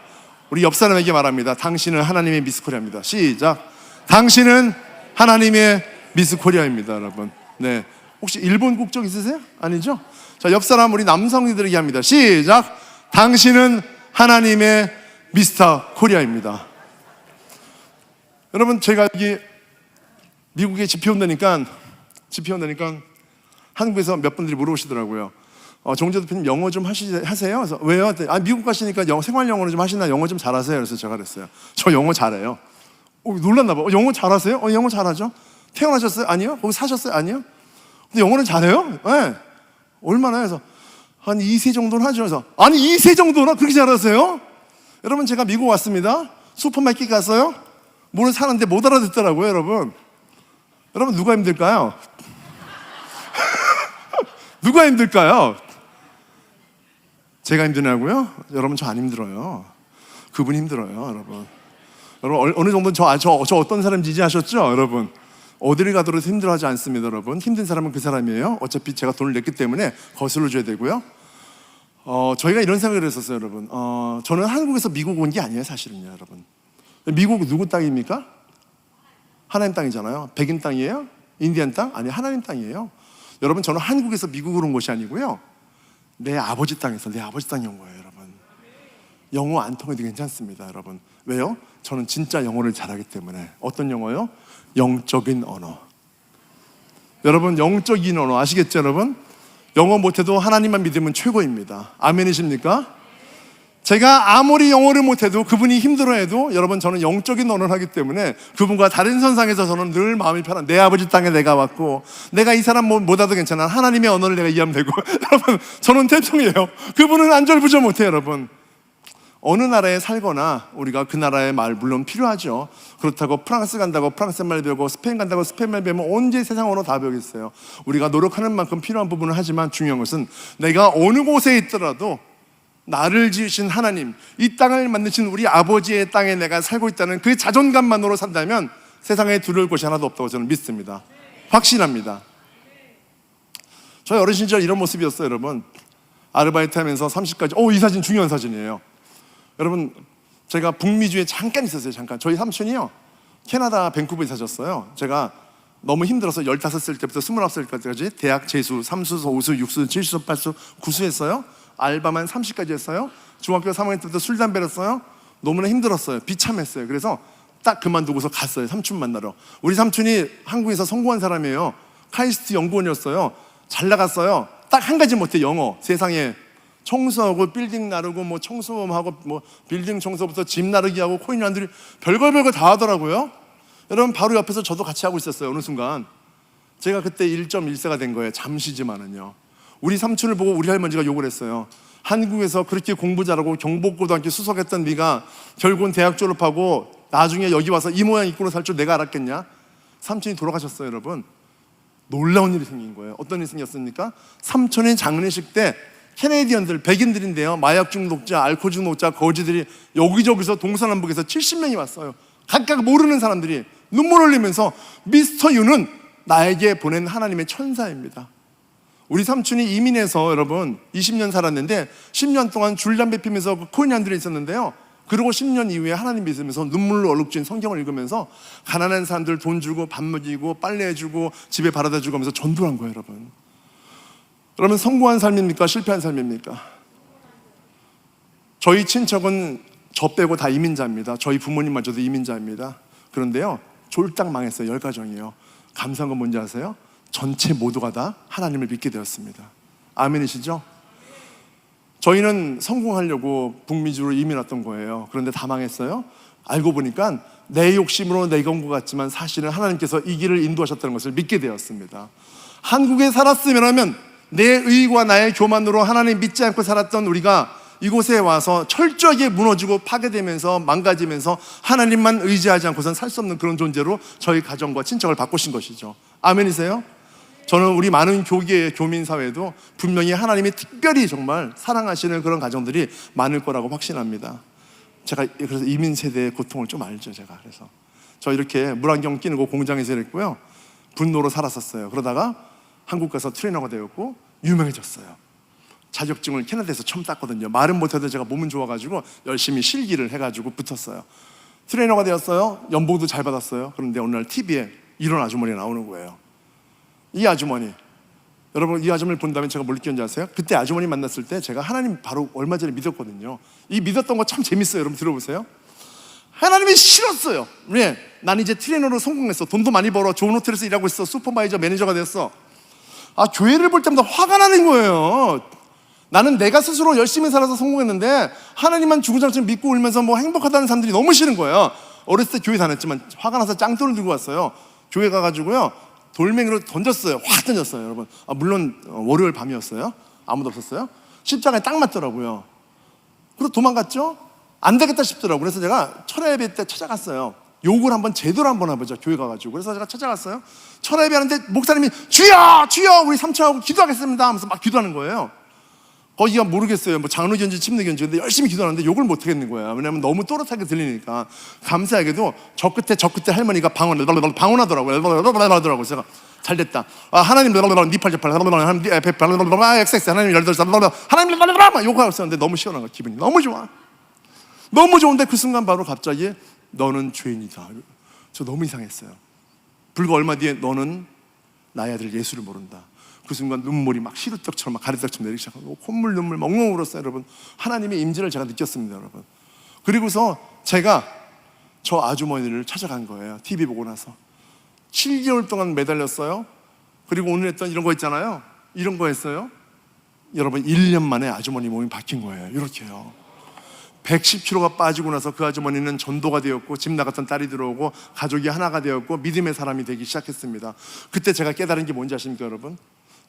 우리 옆 사람에게 말합니다. 당신은 하나님의 미스 코리아입니다. 시작. 당신은 하나님의 미스 코리아입니다, 여러분. 네. 혹시 일본 국적 있으세요? 아니죠? 자, 옆 사람 우리 남성들에게 합니다. 시작. 당신은 하나님의 미스터 코리아입니다. 여러분, 제가 여기 미국에 집회 온다니까 한국에서 몇 분들이 물어보시더라고요. 정재 대표님 영어 좀 하세요? 그래서 왜요? 미국 가시니까 생활 영어로 좀 하시나? 영어 좀 잘하세요? 그래서 제가 그랬어요. 저 영어 잘해요. 놀랐나 봐. 영어 잘하세요? 영어 잘하죠. 태어나셨어요? 아니요. 거기 사셨어요? 아니요. 근데 영어는 잘해요? 네. 얼마나 해서 한 2세 정도는 하죠. 그래서 아니 2세 정도나 그렇게 잘하세요? 여러분, 제가 미국 왔습니다. 슈퍼마켓 갔어요. 뭐를 사는데 못 알아듣더라고요, 여러분. 여러분, 누가 힘들까요? 누가 힘들까요? 제가 힘드냐고요? 여러분, 저 안 힘들어요. 그분이 힘들어요, 여러분. 여러분, 어느 정도는 저 어떤 사람인지 이해하셨죠, 여러분? 어디를 가더라도 힘들어하지 않습니다, 여러분. 힘든 사람은 그 사람이에요. 어차피 제가 돈을 냈기 때문에 거슬러 줘야 되고요. 저희가 이런 생각을 했었어요, 여러분. 저는 한국에서 미국 온 게 아니에요, 사실은요, 여러분. 미국 누구 땅입니까? 하나님 땅이잖아요. 백인 땅이에요? 인디안 땅? 아니, 하나님 땅이에요. 여러분, 저는 한국에서 미국으로 온 것이 아니고요, 내 아버지 땅에서 내 아버지 땅에 온 거예요, 여러분. 영어 안 통해도 괜찮습니다, 여러분. 왜요? 저는 진짜 영어를 잘하기 때문에. 어떤 영어요? 영적인 언어. 여러분, 영적인 언어 아시겠죠, 여러분? 영어 못해도 하나님만 믿으면 최고입니다. 아멘이십니까? 제가 아무리 영어를 못해도 그분이 힘들어해도 여러분, 저는 영적인 언어를 하기 때문에 그분과 다른 선상에서 저는 늘 마음이 편한, 내 아버지 땅에 내가 왔고 내가 이 사람 못하도 괜찮아. 하나님의 언어를 내가 이해하면 되고 여러분, 저는 태평이에요. 그분은 안절부절 못해요, 여러분. 어느 나라에 살거나 우리가 그 나라의 말 물론 필요하죠. 그렇다고 프랑스 간다고 프랑스 말 배우고 스페인 간다고 스페인 말 배우면 언제 세상 언어 다 배우겠어요. 우리가 노력하는 만큼 필요한 부분을 하지만 중요한 것은 내가 어느 곳에 있더라도 나를 지으신 하나님, 이 땅을 만드신 우리 아버지의 땅에 내가 살고 있다는 그 자존감만으로 산다면 세상에 두려울 것이 하나도 없다고 저는 믿습니다. 확신합니다. 저희 어린 시절 이런 모습이었어요, 여러분. 아르바이트 하면서 30까지, 이 사진 중요한 사진이에요. 여러분, 제가 북미주에 잠깐 있었어요, 잠깐. 저희 삼촌이요, 캐나다 밴쿠버에 사셨어요. 제가 너무 힘들어서 15살 때부터 29살까지 대학 재수, 3수, 5수, 6수, 7수, 8수, 9수 했어요. 알바만 30까지 했어요. 중학교 3학년 때부터 술, 담배를 했어요. 너무나 힘들었어요. 비참했어요. 그래서 딱 그만두고서 갔어요, 삼촌 만나러. 우리 삼촌이 한국에서 성공한 사람이에요. 카이스트 연구원이었어요. 잘 나갔어요. 딱 한 가지 못해, 영어. 세상에 청소하고 빌딩 나르고 뭐 청소하고 뭐 빌딩 청소부터 집 나르기 하고 코인 나르기 별거 다 하더라고요. 여러분, 바로 옆에서 저도 같이 하고 있었어요. 어느 순간 제가 그때 1.1세가 된 거예요. 잠시지만은요. 우리 삼촌을 보고 우리 할머니가 욕을 했어요. 한국에서 그렇게 공부 잘하고 경복고등학교 수석했던 네가 결국은 대학 졸업하고 나중에 여기 와서 이 모양 입고로 살 줄 내가 알았겠냐? 삼촌이 돌아가셨어요, 여러분. 놀라운 일이 생긴 거예요. 어떤 일이 생겼습니까? 삼촌의 장례식 때 캐네디언들, 백인들인데요. 마약 중독자, 알코올 중독자, 거지들이 여기저기서 동서남북에서 70명이 왔어요. 각각 모르는 사람들이 눈물 흘리면서 미스터 유는 나에게 보낸 하나님의 천사입니다. 우리 삼촌이 이민해서 여러분 20년 살았는데 10년 동안 줄담배 피면서 코인이 안 들어있었는데요. 그리고 10년 이후에 하나님 믿으면서 눈물로 얼룩진 성경을 읽으면서 가난한 사람들 돈 주고 밥 먹이고 빨래해주고 집에 바라다 주고 하면서 전도한 거예요, 여러분. 그러면 성공한 삶입니까? 실패한 삶입니까? 저희 친척은 저 빼고 다 이민자입니다. 저희 부모님마저도 이민자입니다. 그런데요, 쫄딱 망했어요. 10가정이요. 감사한 건 뭔지 아세요? 전체 모두가 다 하나님을 믿게 되었습니다. 아멘이시죠? 저희는 성공하려고 북미주로 이민 왔던 거예요. 그런데 다 망했어요. 알고 보니까 내 욕심으로 내건 것 같지만 사실은 하나님께서 이 길을 인도하셨다는 것을 믿게 되었습니다. 한국에 살았으면 하면 내 의와 나의 교만으로 하나님 믿지 않고 살았던 우리가 이곳에 와서 철저하게 무너지고 파괴되면서 망가지면서 하나님만 의지하지 않고선 살 수 없는 그런 존재로 저희 가정과 친척을 바꾸신 것이죠. 아멘이세요? 저는 우리 많은 교계의 교민사회도 분명히 하나님이 특별히 정말 사랑하시는 그런 가정들이 많을 거라고 확신합니다. 제가 그래서 이민 세대의 고통을 좀 알죠. 제가 그래서 저 이렇게 물안경 끼고 공장에서 일했고요, 분노로 살았었어요. 그러다가 한국 가서 트레이너가 되었고 유명해졌어요. 자격증을 캐나다에서 처음 땄거든요. 말은 못해도 제가 몸은 좋아가지고 열심히 실기를 해가지고 붙었어요. 트레이너가 되었어요. 연봉도 잘 받았어요. 그런데 어느 날 TV에 이런 아주머니가 나오는 거예요. 이 아주머니, 여러분 이 아주머니를 본 다음에 제가 뭘 느꼈는지 아세요? 그때 아주머니 만났을 때 제가 하나님 바로 얼마 전에 믿었거든요. 이 믿었던 거 참 재밌어요. 여러분 들어보세요. 하나님이 싫었어요. 왜? 난 이제 트레이너로 성공했어. 돈도 많이 벌어. 좋은 호텔에서 일하고 있어. 슈퍼바이저 매니저가 됐어. 교회를 볼 때마다 화가 나는 거예요. 나는 내가 스스로 열심히 살아서 성공했는데 하나님만 주구장창 믿고 울면서 뭐 행복하다는 사람들이 너무 싫은 거예요. 어렸을 때 교회 다녔지만 화가 나서 짱돌을 들고 왔어요. 교회 가가지고요, 돌멩이로 던졌어요. 확 던졌어요, 여러분. 물론 월요일 밤이었어요. 아무도 없었어요. 십자가에 딱 맞더라고요. 그래서 도망갔죠. 안 되겠다 싶더라고요. 그래서 제가 철야 예배 때 찾아갔어요. 욕을 한번 제대로 한번 해보자, 교회 가가지고. 그래서 제가 찾아갔어요. 철야 예배 하는데 목사님이 주여 주여 우리 삼촌하고 기도하겠습니다 하면서 막 기도하는 거예요. 거기가 모르겠어요. 뭐 장로견지 침례견지. 근데 열심히 기도하는데 욕을 못 하겠는 거예요. 왜냐면 너무 또렷하게 들리니까. 감사하게도 저 끝에 할머니가 방언하더라고요. 제가 잘 됐다. 하나님 니팔 제팔 하나님 XX 하나님 열들 하나님 욕하고 있었는데 너무 시원한 거야. 기분이 너무 좋아. 너무 좋은데 그 순간 바로 갑자기 너는 죄인이다. 저 너무 이상했어요. 불과 얼마 뒤에 너는 나의 아들 예수를 모른다. 그 순간 눈물이 막 시루떡처럼 막 가래떡처럼 내리기 시작하고 콧물 눈물 멍멍 울었어요. 여러분, 하나님의 임재를 제가 느꼈습니다. 여러분. 그리고서 제가 저 아주머니를 찾아간 거예요. TV 보고 나서 7개월 동안 매달렸어요. 그리고 오늘 했던 이런 거 있잖아요. 이런 거 했어요. 여러분 1년 만에 아주머니 몸이 바뀐 거예요. 이렇게요. 110kg가 빠지고 나서 그 아주머니는 전도가 되었고 집 나갔던 딸이 들어오고 가족이 하나가 되었고 믿음의 사람이 되기 시작했습니다. 그때 제가 깨달은 게 뭔지 아십니까, 여러분?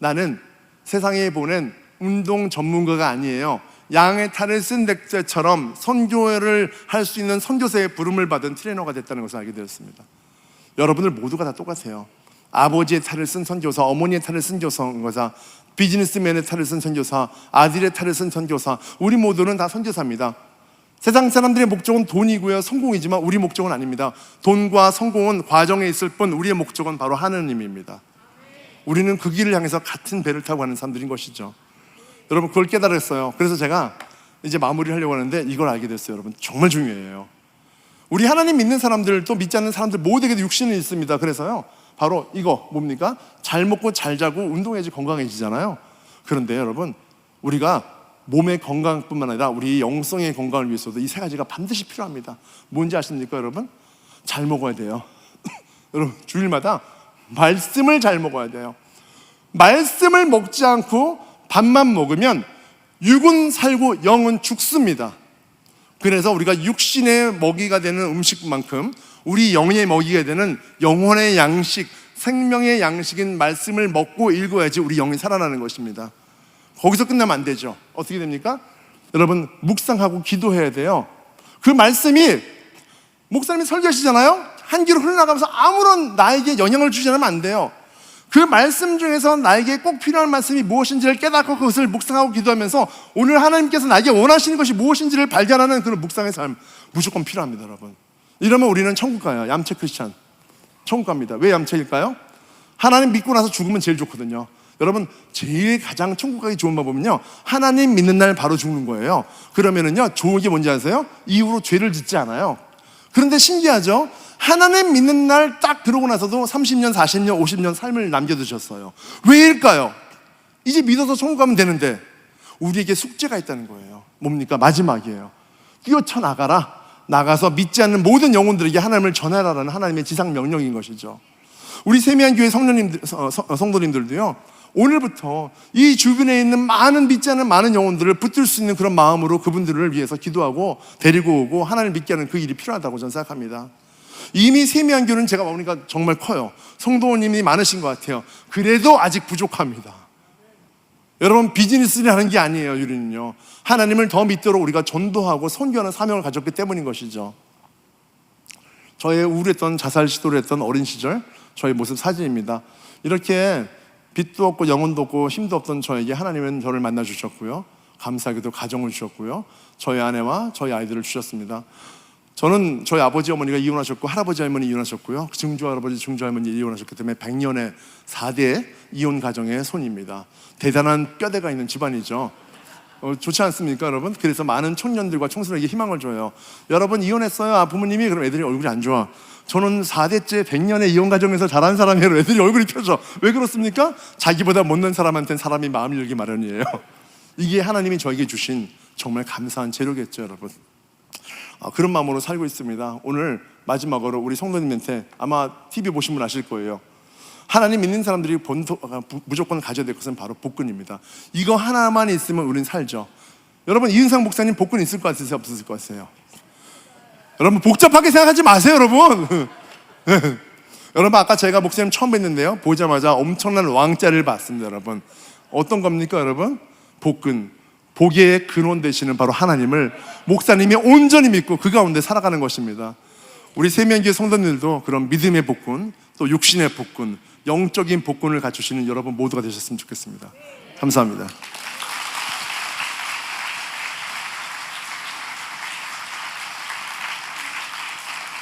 나는 세상에 보낸 운동 전문가가 아니에요. 양의 탈을 쓴 덱제처럼 선교를 할 수 있는 선교사의 부름을 받은 트레이너가 됐다는 것을 알게 되었습니다. 여러분들 모두가 다 똑같아요. 아버지의 탈을 쓴 선교사, 어머니의 탈을 쓴 선교사, 비즈니스맨의 탈을 쓴 선교사, 아들의 탈을 쓴 선교사, 우리 모두는 다 선교사입니다. 세상 사람들의 목적은 돈이고요, 성공이지만 우리 목적은 아닙니다. 돈과 성공은 과정에 있을 뿐 우리의 목적은 바로 하느님입니다. 우리는 그 길을 향해서 같은 배를 타고 가는 사람들인 것이죠. 여러분, 그걸 깨달았어요. 그래서 제가 이제 마무리를 하려고 하는데 이걸 알게 됐어요. 여러분, 정말 중요해요. 우리 하나님 믿는 사람들, 또 믿지 않는 사람들 모두에게도 육신이 있습니다. 그래서요, 바로 이거 뭡니까? 잘 먹고 잘 자고 운동해야지 건강해지잖아요. 그런데 여러분, 우리가 몸의 건강뿐만 아니라 우리 영성의 건강을 위해서도 이 세 가지가 반드시 필요합니다. 뭔지 아십니까, 여러분? 잘 먹어야 돼요. 여러분, 주일마다 말씀을 잘 먹어야 돼요. 말씀을 먹지 않고 밥만 먹으면 육은 살고 영은 죽습니다. 그래서 우리가 육신의 먹이가 되는 음식만큼 우리 영의 먹이가 되는 영혼의 양식, 생명의 양식인 말씀을 먹고 읽어야지 우리 영이 살아나는 것입니다. 거기서 끝나면 안 되죠. 어떻게 됩니까? 여러분, 묵상하고 기도해야 돼요. 그 말씀이 목사님이 설교하시잖아요. 한 귀로 흘러나가면서 아무런 나에게 영향을 주지 않으면 안 돼요. 그 말씀 중에서 나에게 꼭 필요한 말씀이 무엇인지를 깨닫고 그것을 묵상하고 기도하면서 오늘 하나님께서 나에게 원하시는 것이 무엇인지를 발견하는 그런 묵상의 삶 무조건 필요합니다, 여러분. 이러면 우리는 천국 가요. 얌체 크리스찬. 천국 갑니다. 왜 얌체일까요? 하나님 믿고 나서 죽으면 제일 좋거든요. 여러분, 제일 가장 천국 가기 좋은 방법은요, 하나님 믿는 날 바로 죽는 거예요. 그러면은요, 좋은 게 뭔지 아세요? 이후로 죄를 짓지 않아요. 그런데 신기하죠? 하나님 믿는 날 딱 들어오고 나서도 30년, 40년, 50년 삶을 남겨두셨어요. 왜일까요? 이제 믿어서 천국 가면 되는데 우리에게 숙제가 있다는 거예요. 뭡니까? 마지막이에요. 뛰어쳐나가라. 나가서 믿지 않는 모든 영혼들에게 하나님을 전하라는 하나님의 지상 명령인 것이죠. 우리 세미한교회 성도님들도요, 오늘부터 이 주변에 있는 많은 믿지 않는 많은 영혼들을 붙들 수 있는 그런 마음으로 그분들을 위해서 기도하고 데리고 오고 하나님을 믿게 하는 그 일이 필요하다고 저는 생각합니다. 이미 세미한교는 제가 보니까 정말 커요. 성도님이 많으신 것 같아요. 그래도 아직 부족합니다. 여러분, 비즈니스를 하는 게 아니에요. 우리는요, 하나님을 더 믿도록 우리가 전도하고 선교하는 사명을 가졌기 때문인 것이죠. 저의 우울했던 자살 시도를 했던 어린 시절 저의 모습 사진입니다. 이렇게 빛도 없고 영혼도 없고 힘도 없던 저에게 하나님은 저를 만나 주셨고요, 감사하게도 가정을 주셨고요, 저희 아내와 저희 아이들을 주셨습니다. 저는 저희 아버지 어머니가 이혼하셨고 할아버지 할머니 이혼하셨고요, 증조 할아버지 증조 할머니 이혼하셨기 때문에 100년의 4대 이혼 가정의 손입니다. 대단한 뼈대가 있는 집안이죠. 좋지 않습니까, 여러분? 그래서 많은 청년들과 청소년에게 희망을 줘요. 여러분, 이혼했어요, 부모님이. 그럼 애들이 얼굴이 안 좋아. 저는 4대째 100년의 이혼 가정에서 자란 사람이에요. 애들이 얼굴이 펴져. 왜 그렇습니까? 자기보다 못난 사람한테는 사람이 마음을 열기 마련이에요. 이게 하나님이 저에게 주신 정말 감사한 재료겠죠, 여러분. 그런 마음으로 살고 있습니다. 오늘 마지막으로 우리 성도님한테, 아마 TV 보신 분 아실 거예요, 하나님 믿는 사람들이 무조건 가져야 될 것은 바로 복근입니다. 이거 하나만 있으면 우리는 살죠. 여러분, 이은상 목사님 복근 있을 것 같으세요? 없을 것 같으세요? 여러분, 복잡하게 생각하지 마세요, 여러분. 여러분, 아까 제가 목사님 처음 뵀는데요, 보자마자 엄청난 왕자를 봤습니다, 여러분. 어떤 겁니까, 여러분? 복근. 복의 근원 되시는 바로 하나님을 목사님이 온전히 믿고 그 가운데 살아가는 것입니다. 우리 세미한교회 성도님들도 그런 믿음의 복근, 또 육신의 복근, 영적인 복근을 갖추시는 여러분 모두가 되셨으면 좋겠습니다. 감사합니다.